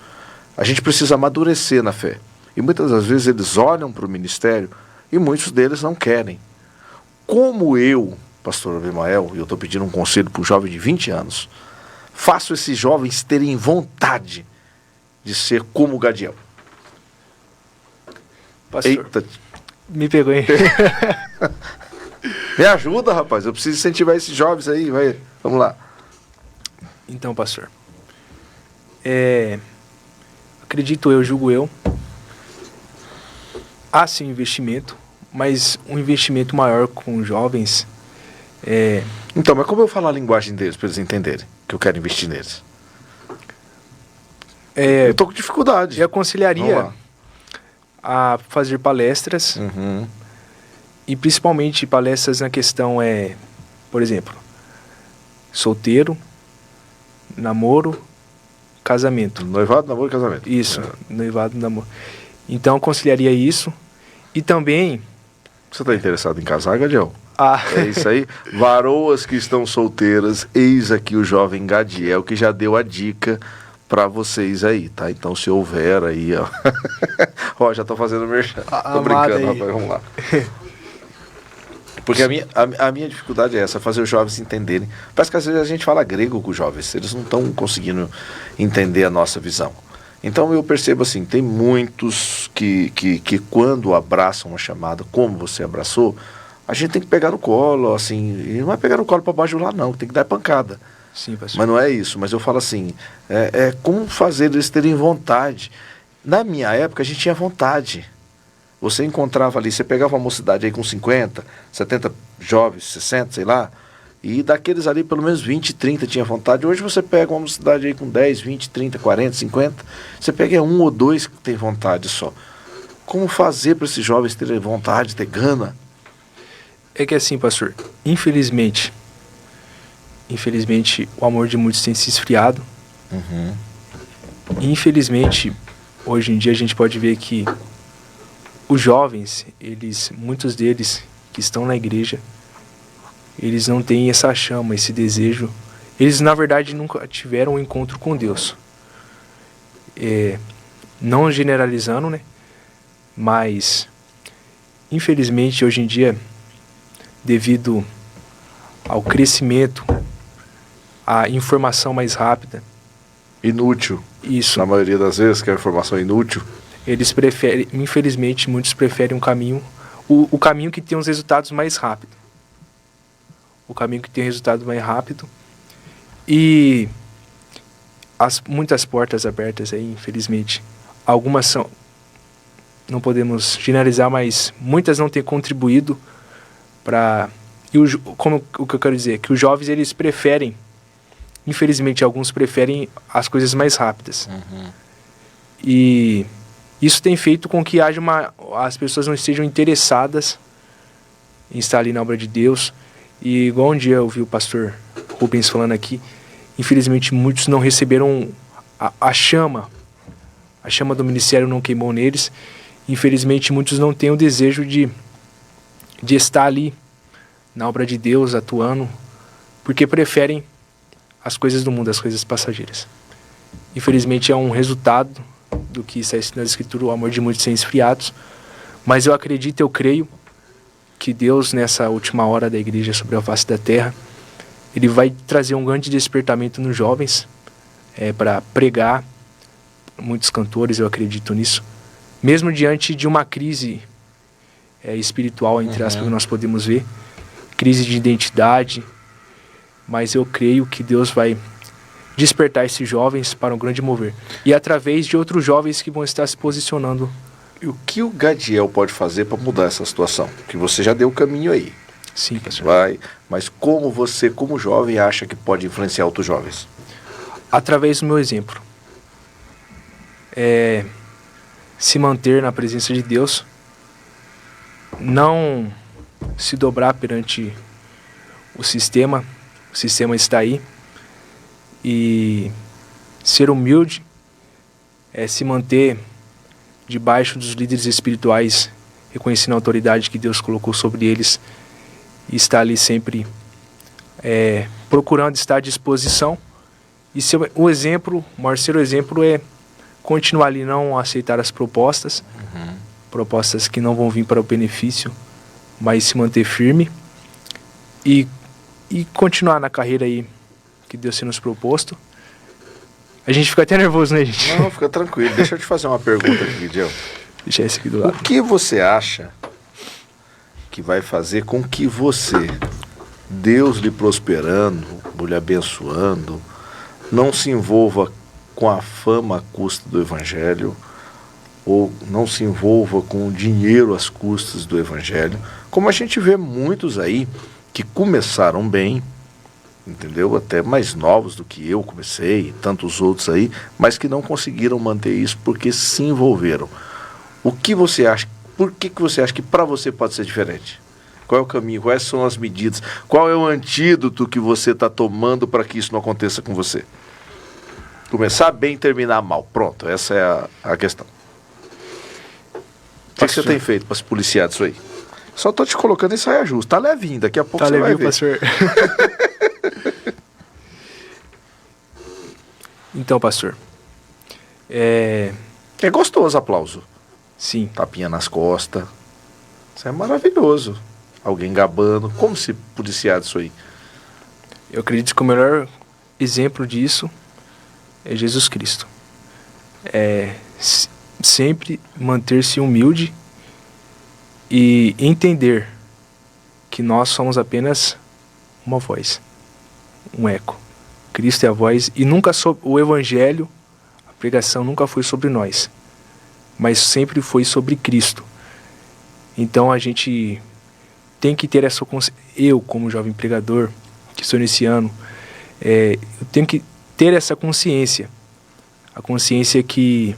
A gente precisa amadurecer na fé. E muitas das vezes eles olham para o ministério e muitos deles não querem. Como eu, pastor Abimael, e eu estou pedindo um conselho para um jovem de 20 anos, faço esses jovens terem vontade de ser como o Gadiel. Pastor, Eita. me pegou, hein? Me ajuda, rapaz. Eu preciso incentivar esses jovens aí. Vai. Vamos lá. Então, pastor. Julgo eu. Há sim investimento, mas um investimento maior com jovens. Então, mas como eu falo a linguagem deles para eles entenderem que eu quero investir neles? Eu tô com dificuldade. Eu aconselharia a fazer palestras. E principalmente palestras na questão por exemplo, solteiro, namoro, casamento. Noivado, namoro e casamento. Isso, noivado, namoro. Então eu aconselharia isso. E também... Você está interessado em casar, Gadiel? É isso aí. Varoas que estão solteiras, eis aqui o jovem Gadiel, que já deu a dica para vocês aí, tá? Então, se houver aí, ó. Ó, já tô fazendo merchan. Tô brincando, aí. Rapaz, vamos lá. Porque a minha dificuldade é essa, fazer os jovens entenderem. Parece que às vezes a gente fala grego com os jovens, eles não estão conseguindo entender a nossa visão. Então eu percebo assim, tem muitos que quando abraçam a chamada, como você abraçou, a gente tem que pegar no colo, assim, e não é pegar no colo para bajular não, tem que dar pancada. Sim, pastor. Mas não é isso, mas eu falo assim, como fazer eles terem vontade. Na minha época a gente tinha vontade. Você encontrava ali, você pegava uma mocidade aí com 50, 70 jovens, 60, sei lá, e daqueles ali pelo menos 20, 30 tinha vontade. Hoje você pega uma mocidade aí com 10, 20, 30, 40, 50, você pega um ou dois que tem vontade só. Como fazer para esses jovens terem vontade, ter gana? É que assim, pastor, infelizmente o amor de muitos tem se esfriado. Uhum. Infelizmente, hoje em dia a gente pode ver que os jovens, muitos deles que estão na igreja, eles não têm essa chama, esse desejo. Eles, na verdade, nunca tiveram um encontro com Deus. Não generalizando, né? Mas, infelizmente, hoje em dia, devido ao crescimento, à informação mais rápida... Inútil. Isso. Na maioria das vezes, que é a informação inútil. Eles preferem, infelizmente, muitos preferem um caminho, o caminho que tem os resultados mais rápido. O caminho que tem resultado mais rápido. E muitas portas abertas aí, infelizmente. Algumas são, não podemos generalizar, mas muitas não têm contribuído para... o que eu quero dizer? Que os jovens, eles preferem, infelizmente, alguns preferem as coisas mais rápidas. Uhum. E isso tem feito com que as pessoas não estejam interessadas em estar ali na obra de Deus. E igual um dia eu vi o pastor Rubens falando aqui, infelizmente muitos não receberam a chama do ministério não queimou neles. Infelizmente muitos não têm o desejo de estar ali na obra de Deus, atuando, porque preferem as coisas do mundo, as coisas passageiras. Infelizmente é um resultado do que está escrito na Escritura, o amor de muitos sem esfriados. Mas eu acredito, eu creio que Deus, nessa última hora da igreja sobre a face da terra, Ele vai trazer um grande despertamento nos jovens, para pregar. Muitos cantores, eu acredito nisso. Mesmo diante de uma crise espiritual, entre aspas, que nós podemos ver, crise de identidade, mas eu creio que Deus vai despertar esses jovens para um grande mover. E através de outros jovens que vão estar se posicionando. E o que o Gadiel pode fazer para mudar essa situação? Que você já deu o caminho aí. Sim, pastor. Mas como você, como jovem, acha que pode influenciar outros jovens? Através do meu exemplo. Se manter na presença de Deus. Não se dobrar perante o sistema. O sistema está aí. E ser humilde, se manter debaixo dos líderes espirituais, reconhecendo a autoridade que Deus colocou sobre eles, e estar ali sempre procurando estar à disposição. E o maior exemplo é continuar ali, não aceitar as propostas, propostas que não vão vir para o benefício, mas se manter firme e continuar na carreira aí que Deus tem nos proposto. A gente fica até nervoso, né, gente? Não, fica tranquilo. Deixa eu te fazer uma pergunta aqui, Guilherme. Deixa esse aqui do lado. O que você acha que vai fazer com que você, Deus lhe prosperando, lhe abençoando, não se envolva com a fama à custa do Evangelho, ou não se envolva com o dinheiro às custas do Evangelho, como a gente vê muitos aí que começaram bem, entendeu? Até mais novos do que eu comecei, e tantos outros aí, mas que não conseguiram manter isso porque se envolveram. O que você acha? Por que você acha que para você pode ser diferente? Qual é o caminho? Quais são as medidas? Qual é o antídoto que você está tomando para que isso não aconteça com você? Começar bem e terminar mal. Pronto, essa é a questão. O que você tem feito para se policiar disso aí? Só tô te colocando em saia justa. Tá levinho, daqui a pouco você vai ver. Pastor. Então, pastor. É gostoso aplauso. Sim. Tapinha nas costas. Isso é maravilhoso. Alguém gabando. Como se policiar disso aí? Eu acredito que o melhor exemplo disso é Jesus Cristo. Sempre manter-se humilde e entender que nós somos apenas uma voz, um eco. Cristo é a voz e nunca o evangelho, a pregação nunca foi sobre nós, mas sempre foi sobre Cristo. Então a gente tem que ter essa consciência. Eu, como jovem pregador, que estou nesse ano, eu tenho que ter essa consciência. A consciência que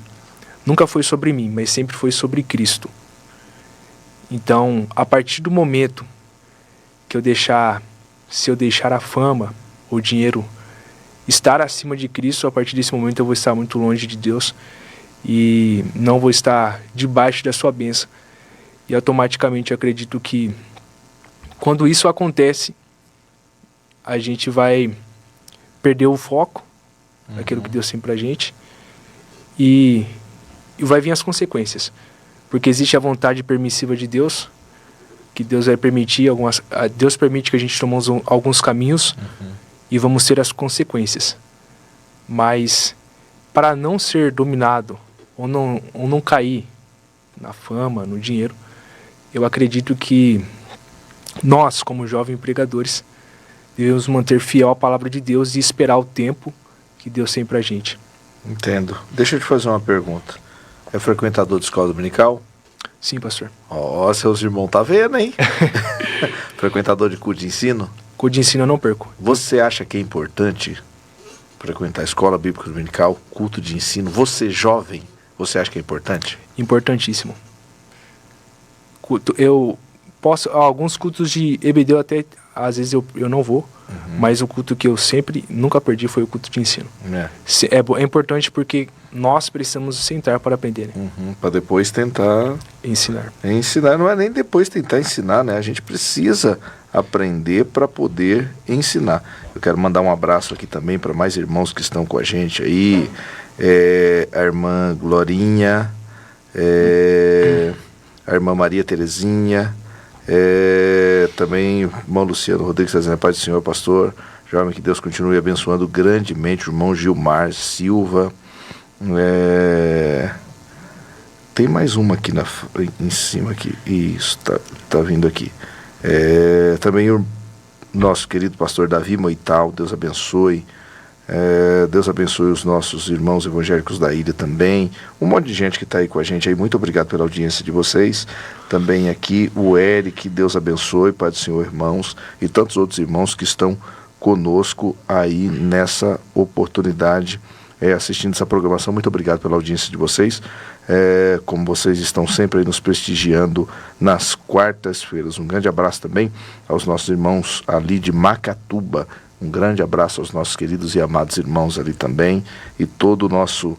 nunca foi sobre mim, mas sempre foi sobre Cristo. Então, a partir do momento que se eu deixar a fama, o dinheiro estar acima de Cristo, a partir desse momento eu vou estar muito longe de Deus e não vou estar debaixo da sua bênção. E automaticamente eu acredito que quando isso acontece, a gente vai perder o foco daquilo que Deus tem pra gente e vai vir as consequências. Porque existe a vontade permissiva de Deus, que Deus vai permitir Deus permite que a gente tome alguns caminhos e vamos ter as consequências. Mas para não ser dominado ou não cair na fama, no dinheiro, eu acredito que nós, como jovens pregadores, devemos manter fiel à palavra de Deus e esperar o tempo que Deus tem pra gente. Entendo. Deixa eu te fazer uma pergunta. É frequentador de escola dominical? Sim, pastor. Ó, seus irmãos tá vendo, hein? Frequentador de culto de ensino? Culto de ensino eu não perco. Você acha que é importante frequentar a escola bíblica dominical, culto de ensino? Você, jovem, você acha que é importante? Importantíssimo. Eu posso... Alguns cultos de EBD até... Às vezes eu não vou, mas o culto que eu nunca perdi foi o culto de ensino. É importante porque nós precisamos sentar para aprender. Né? Para depois tentar... Ensinar. Ensinar, não é nem depois tentar ensinar, né? A gente precisa aprender para poder ensinar. Eu quero mandar um abraço aqui também para mais irmãos que estão com a gente aí. A irmã Glorinha, a irmã Maria Terezinha, também irmão Luciano Rodrigues, dizendo: Pai do Senhor, pastor, jovem, que Deus continue abençoando grandemente o irmão Gilmar Silva. Tem mais uma aqui em cima aqui. Isso, tá vindo aqui. Também o nosso querido pastor Davi Moital, Deus abençoe. Deus abençoe os nossos irmãos evangélicos da ilha também. Um monte de gente que está aí com a gente aí. Muito obrigado pela audiência de vocês. Também aqui o Eric, Deus abençoe, Pai do Senhor, irmãos, e tantos outros irmãos que estão conosco aí nessa oportunidade, assistindo essa programação. Muito obrigado pela audiência de vocês. Como vocês estão sempre aí nos prestigiando nas quartas-feiras. Um grande abraço também aos nossos irmãos ali de Macatuba. Um grande abraço aos nossos queridos e amados irmãos ali também, e todo o nosso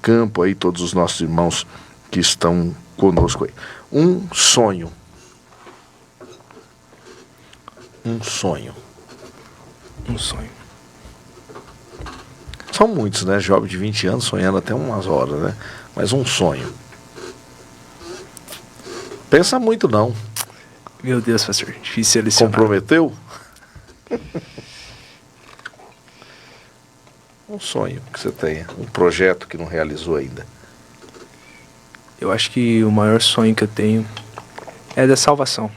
campo aí, todos os nossos irmãos que estão conosco aí. Um sonho. Um sonho. Um sonho. São muitos, né? Jovem de 20 anos sonhando até umas horas, né? Mas um sonho. Pensa muito não. Meu Deus, pastor, difícil selecionar. Comprometeu? Um sonho que você tenha, um projeto que não realizou ainda. Eu acho que o maior sonho que eu tenho é da salvação.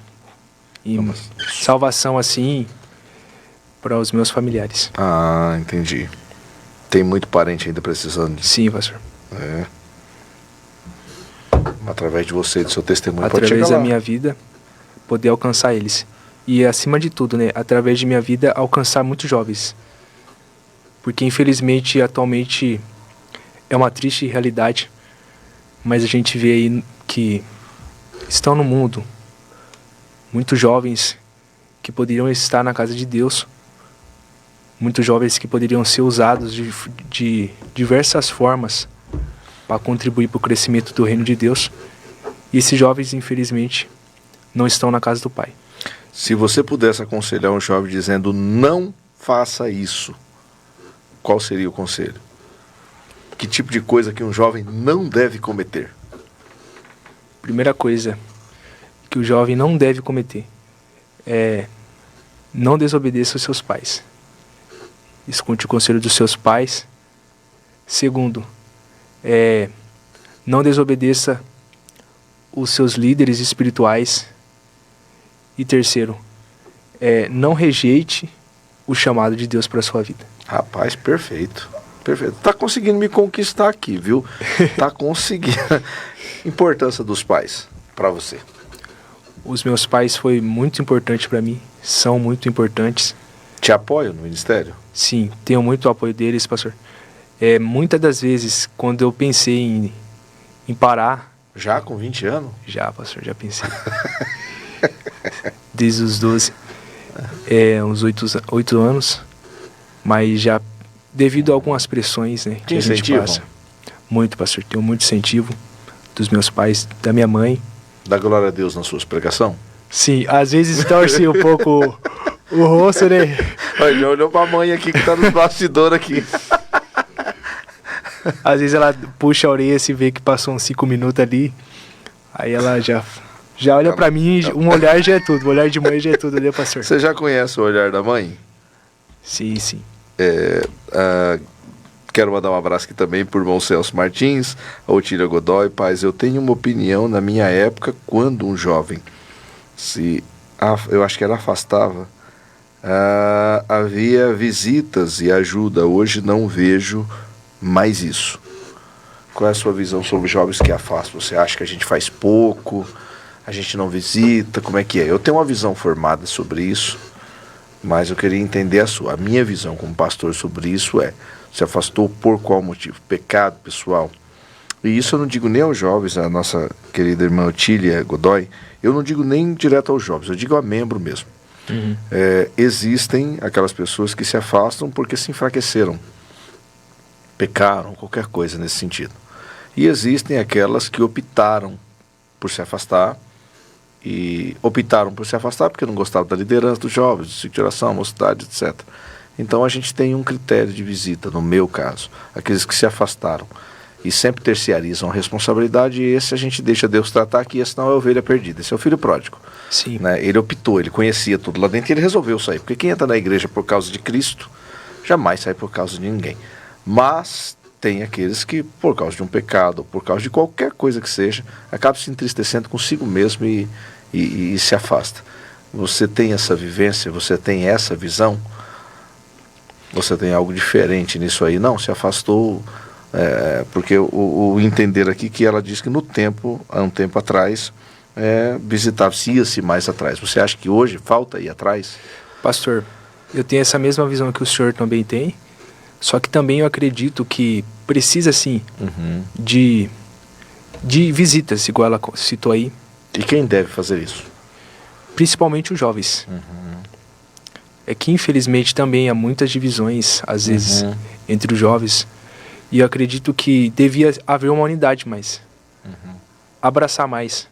E salvação assim para os meus familiares. Ah, entendi. Tem muito parente ainda precisando de... Sim, pastor. Através de você, do seu testemunho, através da minha vida, poder alcançar eles. E acima de tudo, né, através de minha vida, alcançar muitos jovens. Porque infelizmente, atualmente, é uma triste realidade, mas a gente vê aí que estão no mundo muitos jovens que poderiam estar na casa de Deus, muitos jovens que poderiam ser usados de diversas formas para contribuir para o crescimento do reino de Deus. E esses jovens, infelizmente, não estão na casa do Pai. Se você pudesse aconselhar um jovem dizendo não faça isso, qual seria o conselho? Que tipo de coisa que um jovem não deve cometer? Primeira coisa que o jovem não deve cometer é não desobedeça aos seus pais. Escute o conselho dos seus pais. Segundo, não desobedeça os seus líderes espirituais. E terceiro, não rejeite o chamado de Deus para a sua vida. Rapaz, perfeito. Perfeito. Tá conseguindo me conquistar aqui, viu? Tá conseguindo. Importância dos pais para você. Os meus pais foi muito importante para mim, são muito importantes. Te apoiam no ministério? Sim, tenho muito apoio deles, pastor. Muitas das vezes, quando eu pensei em parar... Já com 20 anos? Já, pastor, já pensei. Desde os 12, uns 8 anos, mas já devido a algumas pressões, né, que a gente passa. Muito, pastor, tenho muito incentivo dos meus pais, da minha mãe. Dá glória a Deus nas suas pregações? Sim, às vezes torce um pouco o rosto, né? Ele olhou pra mãe aqui que tá nos bastidores aqui. Às vezes ela puxa a orelha e vê que passou uns 5 minutos ali, aí ela já olha pra mim, um olhar já é tudo, o olhar de mãe já é tudo, né, pastor? Você já conhece o olhar da mãe? Sim, sim. Quero mandar um abraço aqui também por irmão Celso Martins, a Otília Godoy. Paz, eu tenho uma opinião. Na minha época, quando um jovem eu acho que ela afastava, havia visitas e ajuda. Hoje não vejo mais isso. Qual é a sua visão sobre jovens que afastam? Você acha que a gente faz pouco, a gente não visita, como é que é? Eu tenho uma visão formada sobre isso, mas eu queria entender a sua. A minha visão como pastor sobre isso se afastou por qual motivo? Pecado pessoal. E isso eu não digo nem aos jovens, a nossa querida irmã Otília Godoy, eu não digo nem direto aos jovens, eu digo a membro mesmo. Uhum. Existem aquelas pessoas que se afastam porque se enfraqueceram, pecaram, qualquer coisa nesse sentido. E existem aquelas que optaram por se afastar, porque não gostavam da liderança dos jovens, do ciclo de oração, mocidade, etc. Então a gente tem um critério de visita, no meu caso, aqueles que se afastaram e sempre terciarizam a responsabilidade, e esse a gente deixa Deus tratar, que esse não é a ovelha perdida, esse é o filho pródigo. Sim. Né? Ele optou, ele conhecia tudo lá dentro e ele resolveu sair, porque quem entra na igreja por causa de Cristo, jamais sai por causa de ninguém. Mas tem aqueles que, por causa de um pecado, por causa de qualquer coisa que seja, acabam se entristecendo consigo mesmo e se afasta. Você tem essa vivência, você tem essa visão? Você tem algo diferente nisso aí? Não, se afastou, porque o entender aqui que ela diz que há um tempo atrás, visitava-se, ia-se mais atrás. Você acha que hoje falta ir atrás? Pastor, eu tenho essa mesma visão que o senhor também tem, só que também eu acredito que precisa sim de visitas, igual ela citou aí. E quem deve fazer isso? Principalmente os jovens. É que infelizmente também há muitas divisões, às vezes, entre os jovens. E eu acredito que devia haver uma unidade mais. Abraçar mais.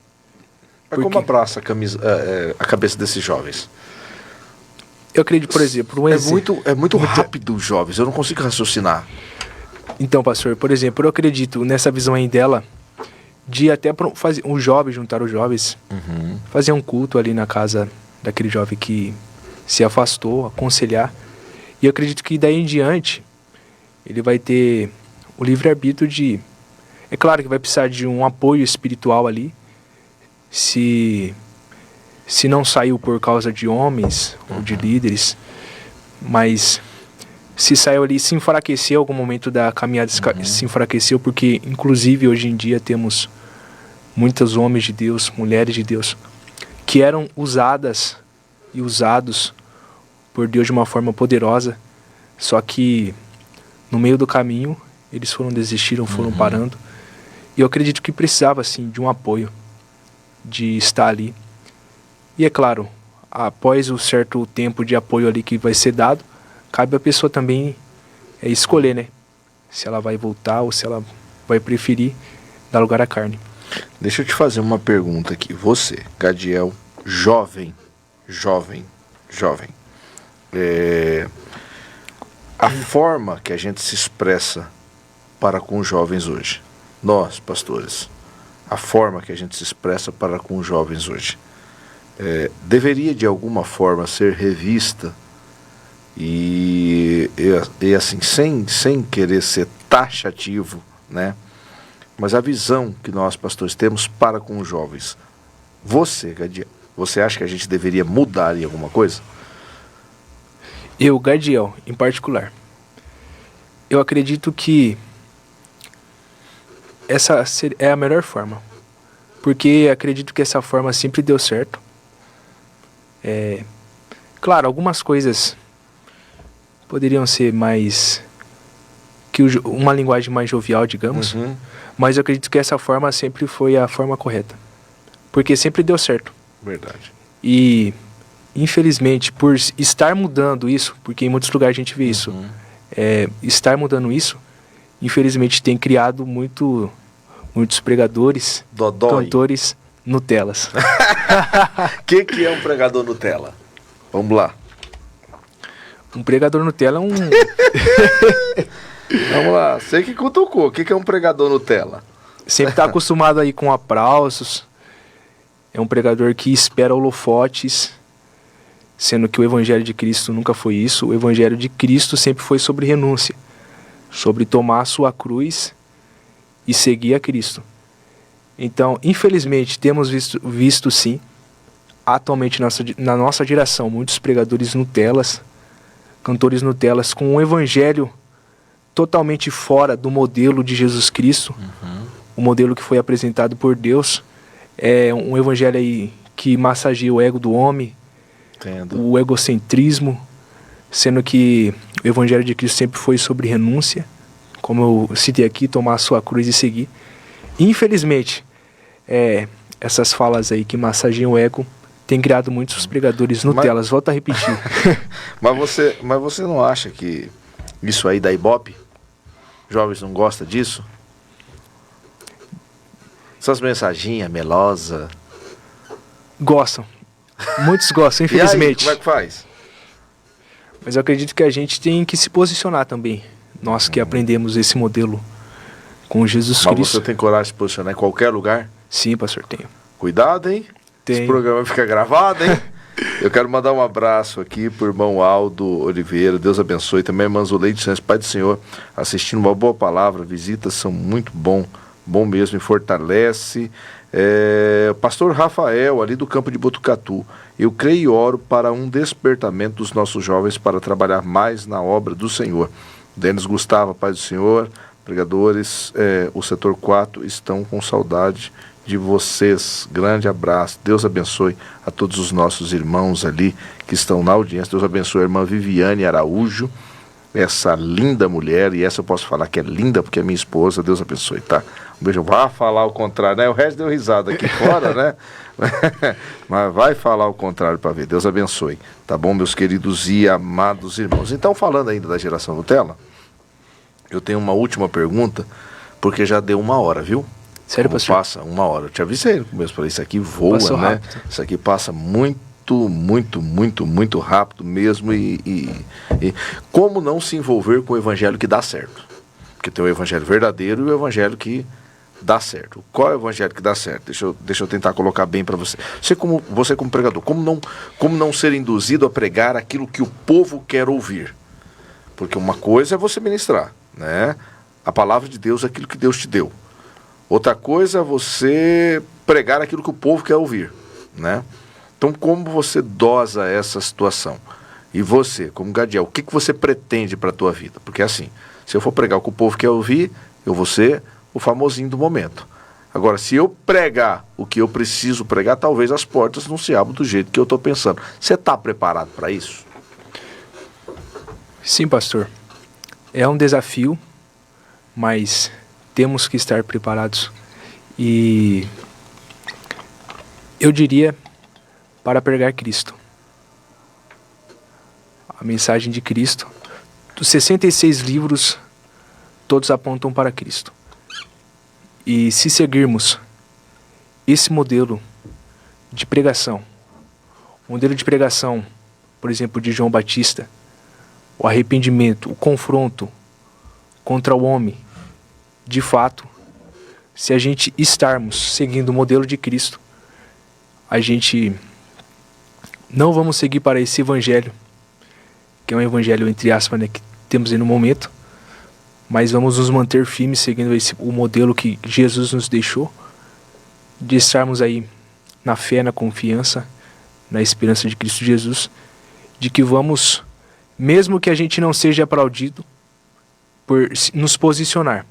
Mas como abraça a cabeça desses jovens? Eu acredito, por exemplo... É muito rápido os jovens, eu não consigo raciocinar. Então, pastor, por exemplo, eu acredito nessa visão aí dela, de até fazer um jovem, juntar os jovens, fazer um culto ali na casa daquele jovem que se afastou, aconselhar. E eu acredito que daí em diante ele vai ter o livre-arbítrio de... É claro que vai precisar de um apoio espiritual ali, se não saiu por causa de homens ou de líderes, mas se saiu ali, se enfraqueceu em algum momento da caminhada, se enfraqueceu, porque inclusive hoje em dia temos muitos homens de Deus, mulheres de Deus, que eram usadas e usados por Deus de uma forma poderosa, só que no meio do caminho eles desistiram, foram parando. E eu acredito que precisava assim de um apoio, de estar ali. E é claro, após o certo tempo de apoio ali que vai ser dado, cabe a pessoa também escolher, né? Se ela vai voltar ou se ela vai preferir dar lugar à carne. Deixa eu te fazer uma pergunta aqui. Você, Gadiel, jovem. A forma que a gente se expressa para com os jovens hoje, nós, pastores, a forma que a gente se expressa para com os jovens hoje, deveria de alguma forma ser revista e assim, sem querer ser taxativo, né? Mas a visão que nós, pastores, temos para com os jovens. Você, Gadiel, você acha que a gente deveria mudar em alguma coisa? Eu, Gadiel, em particular, eu acredito que essa é a melhor forma. Porque acredito que essa forma sempre deu certo. Claro, algumas coisas poderiam ser mais... uma linguagem mais jovial, digamos. Uhum. Mas eu acredito que essa forma sempre foi a forma correta. Porque sempre deu certo. Verdade. E, infelizmente, por estar mudando isso, porque em muitos lugares a gente vê isso, estar mudando isso, infelizmente tem criado muitos pregadores, cantores Nutelas. O que é um pregador Nutella? Vamos lá. Um pregador Nutella é um... Vamos lá, você que cutucou. O que é um pregador Nutella? Sempre está acostumado aí com aplausos. É um pregador que espera holofotes, sendo que o Evangelho de Cristo nunca foi isso. O Evangelho de Cristo sempre foi sobre renúncia, sobre tomar a sua cruz e seguir a Cristo. Então, infelizmente, temos visto sim, atualmente na nossa geração, muitos pregadores Nutelas, cantores Nutelas, com um Evangelho totalmente fora do modelo de Jesus Cristo, o modelo que foi apresentado por Deus. É um evangelho aí que massageia o ego do homem, o egocentrismo, sendo que o evangelho de Cristo sempre foi sobre renúncia, como eu citei aqui, tomar a sua cruz e seguir. Infelizmente, essas falas aí que massageiam o ego têm criado muitos pregadores Nutelas. Volto a repetir. Mas você não acha que isso aí dá ibope? Jovens não gostam disso? Essas mensaginhas melosas. Gostam. Muitos gostam, infelizmente. E aí, como é que faz? Mas eu acredito que a gente tem que se posicionar também. Nós que aprendemos esse modelo com Jesus Cristo. Mas você tem coragem de se posicionar em qualquer lugar? Sim, pastor, tenho. Cuidado, hein? Tenho. Esse programa fica gravado, hein? Eu quero mandar um abraço aqui pro irmão Aldo Oliveira, Deus abençoe. Também irmã Zuleide Santos, Pai do Senhor, assistindo uma boa palavra. Visitas são muito bom mesmo, e fortalece. Pastor Rafael, ali do campo de Botucatu, eu creio e oro para um despertamento dos nossos jovens para trabalhar mais na obra do Senhor. Denis Gustavo, Pai do Senhor, pregadores, o setor 4 estão com saudade de vocês. Grande abraço, Deus abençoe a todos os nossos irmãos ali que estão na audiência. Deus abençoe a irmã Viviane Araújo, essa linda mulher, e essa eu posso falar que é linda porque é minha esposa. Deus abençoe, tá? Um beijo. Vai falar o contrário, né? O resto deu risada aqui fora, né? Mas vai falar o contrário para ver. Deus abençoe, tá bom, meus queridos e amados irmãos? Então, falando ainda da geração Nutella, eu tenho uma última pergunta, porque já deu 1 hora, viu? Sério, Como pastor? passa 1 hora. Eu te avisei no começo, falei, isso aqui voa, Passou né? rápido. Isso aqui passa muito rápido mesmo. E como não se envolver com o evangelho que dá certo? Porque tem o evangelho verdadeiro e o evangelho que dá certo. Qual é o evangelho que dá certo? Deixa eu tentar colocar bem para você. Você como pregador, como não ser induzido a pregar aquilo que o povo quer ouvir? Porque uma coisa é você ministrar, né? A palavra de Deus é aquilo que Deus te deu. Outra coisa é você pregar aquilo que o povo quer ouvir, né? Então, como você dosa essa situação? E você, como Gadiel, o que você pretende para a tua vida? Porque assim, se eu for pregar o que o povo quer ouvir, eu vou ser o famosinho do momento. Agora, se eu pregar o que eu preciso pregar, talvez as portas não se abram do jeito que eu estou pensando. Você está preparado para isso? Sim, pastor. É um desafio, mas temos que estar preparados. E eu diria para pregar Cristo. A mensagem de Cristo. Dos 66 livros, todos apontam para Cristo. E se seguirmos esse modelo de pregação, O modelo de pregação, por exemplo, de João Batista, o arrependimento, o confronto contra o homem, de fato, se a gente estarmos seguindo o modelo de Cristo, a gente não vamos seguir para esse evangelho, que é um evangelho, entre aspas, né, que temos aí no momento, mas vamos nos manter firmes seguindo o modelo que Jesus nos deixou, de estarmos aí na fé, na confiança, na esperança de Cristo Jesus, de que vamos, mesmo que a gente não seja aplaudido, por nos posicionar.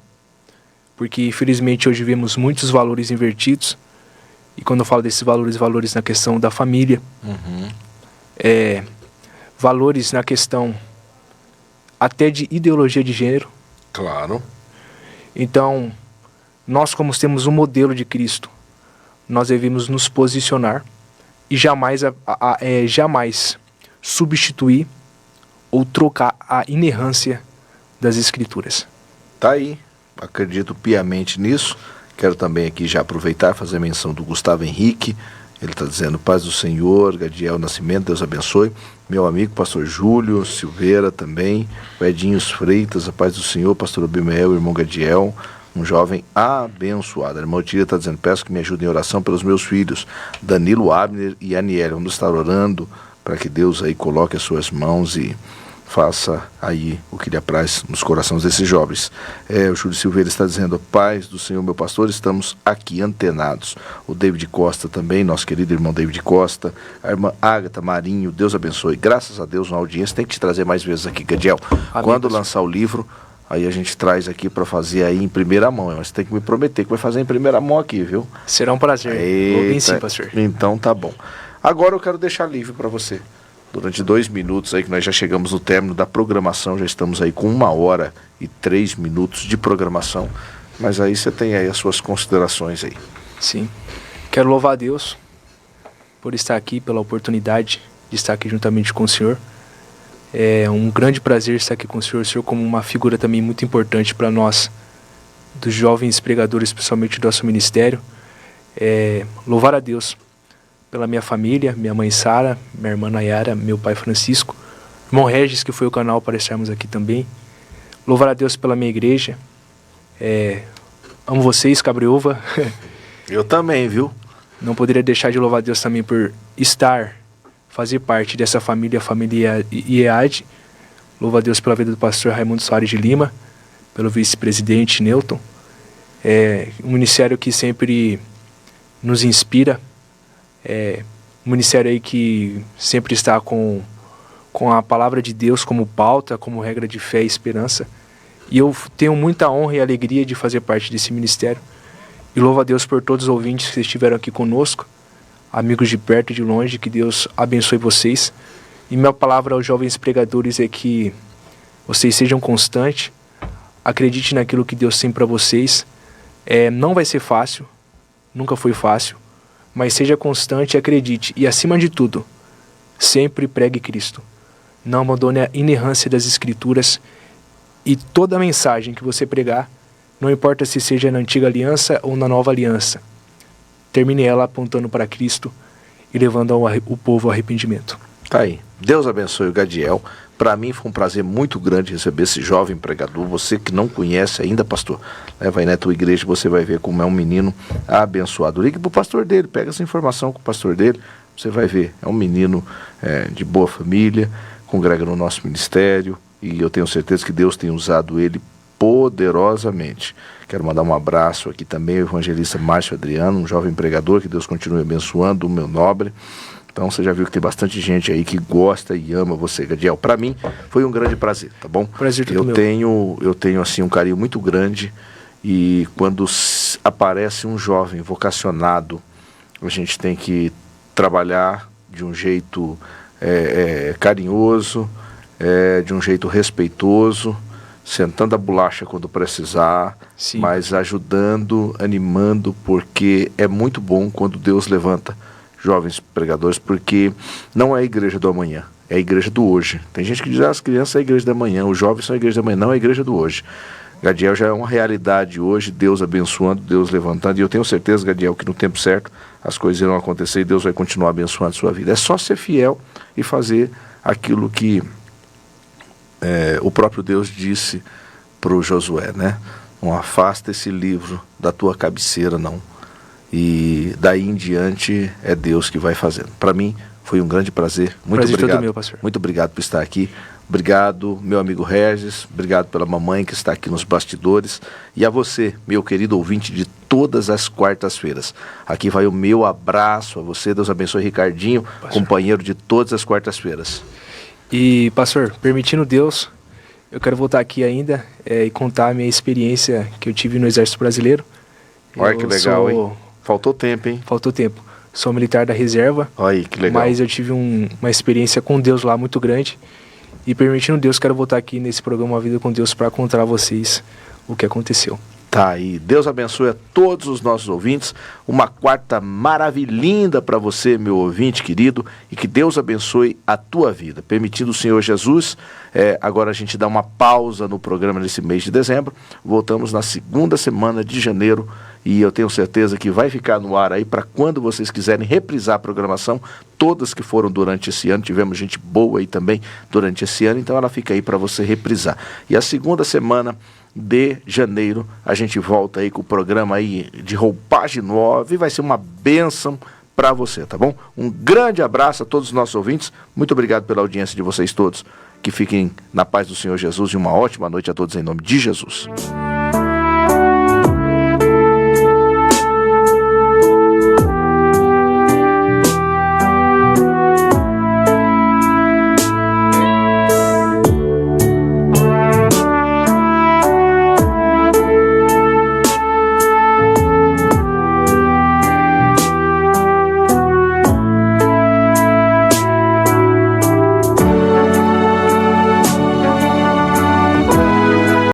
Porque, infelizmente, hoje vemos muitos valores invertidos, e quando eu falo desses valores na questão da família, valores na questão até de ideologia de gênero. Claro. Então, nós, como temos um modelo de Cristo, nós devemos nos posicionar e jamais substituir ou trocar a inerrância das Escrituras. Tá aí, acredito piamente nisso. Quero também aqui já aproveitar e fazer menção do Gustavo Henrique. Ele está dizendo: paz do Senhor, Gadiel Nascimento, Deus abençoe. Meu amigo, pastor Júlio Silveira também. O Edinhos Freitas, a paz do Senhor, pastor Abimael, irmão Gadiel. Um jovem abençoado. A irmã Otília está dizendo: peço que me ajudem em oração pelos meus filhos, Danilo, Abner e Aniele. Vamos estar orando para que Deus aí coloque as suas mãos e faça aí o que lhe apraz nos corações desses jovens. O Júlio Silveira está dizendo: paz do Senhor, meu pastor, estamos aqui antenados. O David Costa também, nosso querido irmão David Costa. A irmã Ágata Marinho, Deus abençoe. Graças a Deus, uma audiência. Tem que te trazer mais vezes aqui, Gadiel. Amém, quando pastor. lançar o livro, aí a gente traz aqui para fazer aí em primeira mão. Mas você tem que me prometer que vai fazer em primeira mão aqui, viu? Será um prazer. Vou vir sim, pastor. Então tá bom. Agora eu quero deixar livre para você. Durante 2 minutos aí, que nós já chegamos no término da programação, já estamos aí com 1h03 de programação. Mas aí você tem aí as suas considerações aí. Sim. Quero louvar a Deus por estar aqui, pela oportunidade de estar aqui juntamente com o Senhor. É um grande prazer estar aqui com o Senhor como uma figura também muito importante para nós, dos jovens pregadores, especialmente do nosso ministério. Louvar a Deus pela minha família, minha mãe Sara, minha irmã Nayara, meu pai Francisco, irmão Regis, que foi o canal para estarmos aqui também. Louvar a Deus pela minha igreja. Amo vocês, Cabriúva. Eu também, viu? Não poderia deixar de louvar a Deus também por fazer parte dessa família, a família IEAD. Louvo a Deus pela vida do pastor Raimundo Soares de Lima, pelo vice-presidente Newton. Um ministério que sempre nos inspira. Um ministério aí que sempre está com a palavra de Deus como pauta, como regra de fé e esperança. E eu tenho muita honra e alegria de fazer parte desse ministério. E louvo a Deus por todos os ouvintes que estiveram aqui conosco, amigos de perto e de longe, que Deus abençoe vocês. E minha palavra aos jovens pregadores é que vocês sejam constantes, acredite naquilo que Deus tem para vocês. Não vai ser fácil, nunca foi fácil, mas seja constante e acredite. E acima de tudo, sempre pregue Cristo. Não abandone a inerrância das Escrituras, e toda mensagem que você pregar, não importa se seja na antiga aliança ou na nova aliança, termine ela apontando para Cristo e levando o povo ao arrependimento. Tá aí. Deus abençoe o Gadiel. Para mim foi um prazer muito grande receber esse jovem pregador. Você que não conhece ainda, pastor, leva aí na tua igreja, você vai ver como é um menino abençoado. Ligue pro pastor dele, pega essa informação com o pastor dele, você vai ver. É um menino de boa família, congrega no nosso ministério, e eu tenho certeza que Deus tem usado ele poderosamente. Quero mandar um abraço aqui também ao evangelista Márcio Adriano, um jovem pregador, que Deus continue abençoando, o meu nobre. Então você já viu que tem bastante gente aí que gosta e ama você, Gadiel. Para mim foi um grande prazer, tá bom? Prazer todo meu. Eu tenho assim um carinho muito grande, e quando aparece um jovem vocacionado, a gente tem que trabalhar de um jeito carinhoso, de um jeito respeitoso, sentando a bolacha quando precisar, Sim. Mas ajudando, animando, porque é muito bom quando Deus levanta jovens pregadores, porque não é a igreja do amanhã, é a igreja do hoje. Tem gente que diz: as crianças são a igreja da manhã, os jovens são a igreja da manhã. Não, é a igreja do hoje. Gadiel já é uma realidade hoje, Deus abençoando, Deus levantando, e eu tenho certeza, Gadiel, que no tempo certo as coisas irão acontecer e Deus vai continuar abençoando a sua vida. É só ser fiel e fazer aquilo que o próprio Deus disse para o Josué, né? Não afasta esse livro da tua cabeceira, não. E daí em diante é Deus que vai fazendo. Para mim foi um grande prazer. Muito obrigado. Todo meu, pastor. Muito obrigado por estar aqui. Obrigado, meu amigo Regis. Obrigado pela mamãe que está aqui nos bastidores. E a você, meu querido ouvinte de todas as quartas-feiras. Aqui vai o meu abraço a você. Deus abençoe, Ricardinho, pastor, companheiro de todas as quartas-feiras. E, pastor, permitindo Deus, eu quero voltar aqui ainda e contar a minha experiência que eu tive no Exército Brasileiro. Olha que legal, hein? Faltou tempo, hein? Faltou tempo. Sou militar da reserva. Olha que legal. Mas eu tive uma experiência com Deus lá muito grande. E permitindo Deus, quero voltar aqui nesse programa Uma Vida com Deus para contar a vocês o que aconteceu. Tá aí. Deus abençoe a todos os nossos ouvintes. Uma quarta maravilhinda para você, meu ouvinte querido. E que Deus abençoe a tua vida. Permitindo o Senhor Jesus, agora a gente dá uma pausa no programa nesse mês de dezembro. Voltamos na segunda semana de janeiro. E eu tenho certeza que vai ficar no ar aí para quando vocês quiserem reprisar a programação. Todas que foram durante esse ano. Tivemos gente boa aí também durante esse ano. Então ela fica aí para você reprisar. E a segunda semana de janeiro a gente volta aí com o programa aí de roupagem nova e vai ser uma bênção para você, tá bom? Um grande abraço a todos os nossos ouvintes, muito obrigado pela audiência de vocês todos, que fiquem na paz do Senhor Jesus e uma ótima noite a todos em nome de Jesus.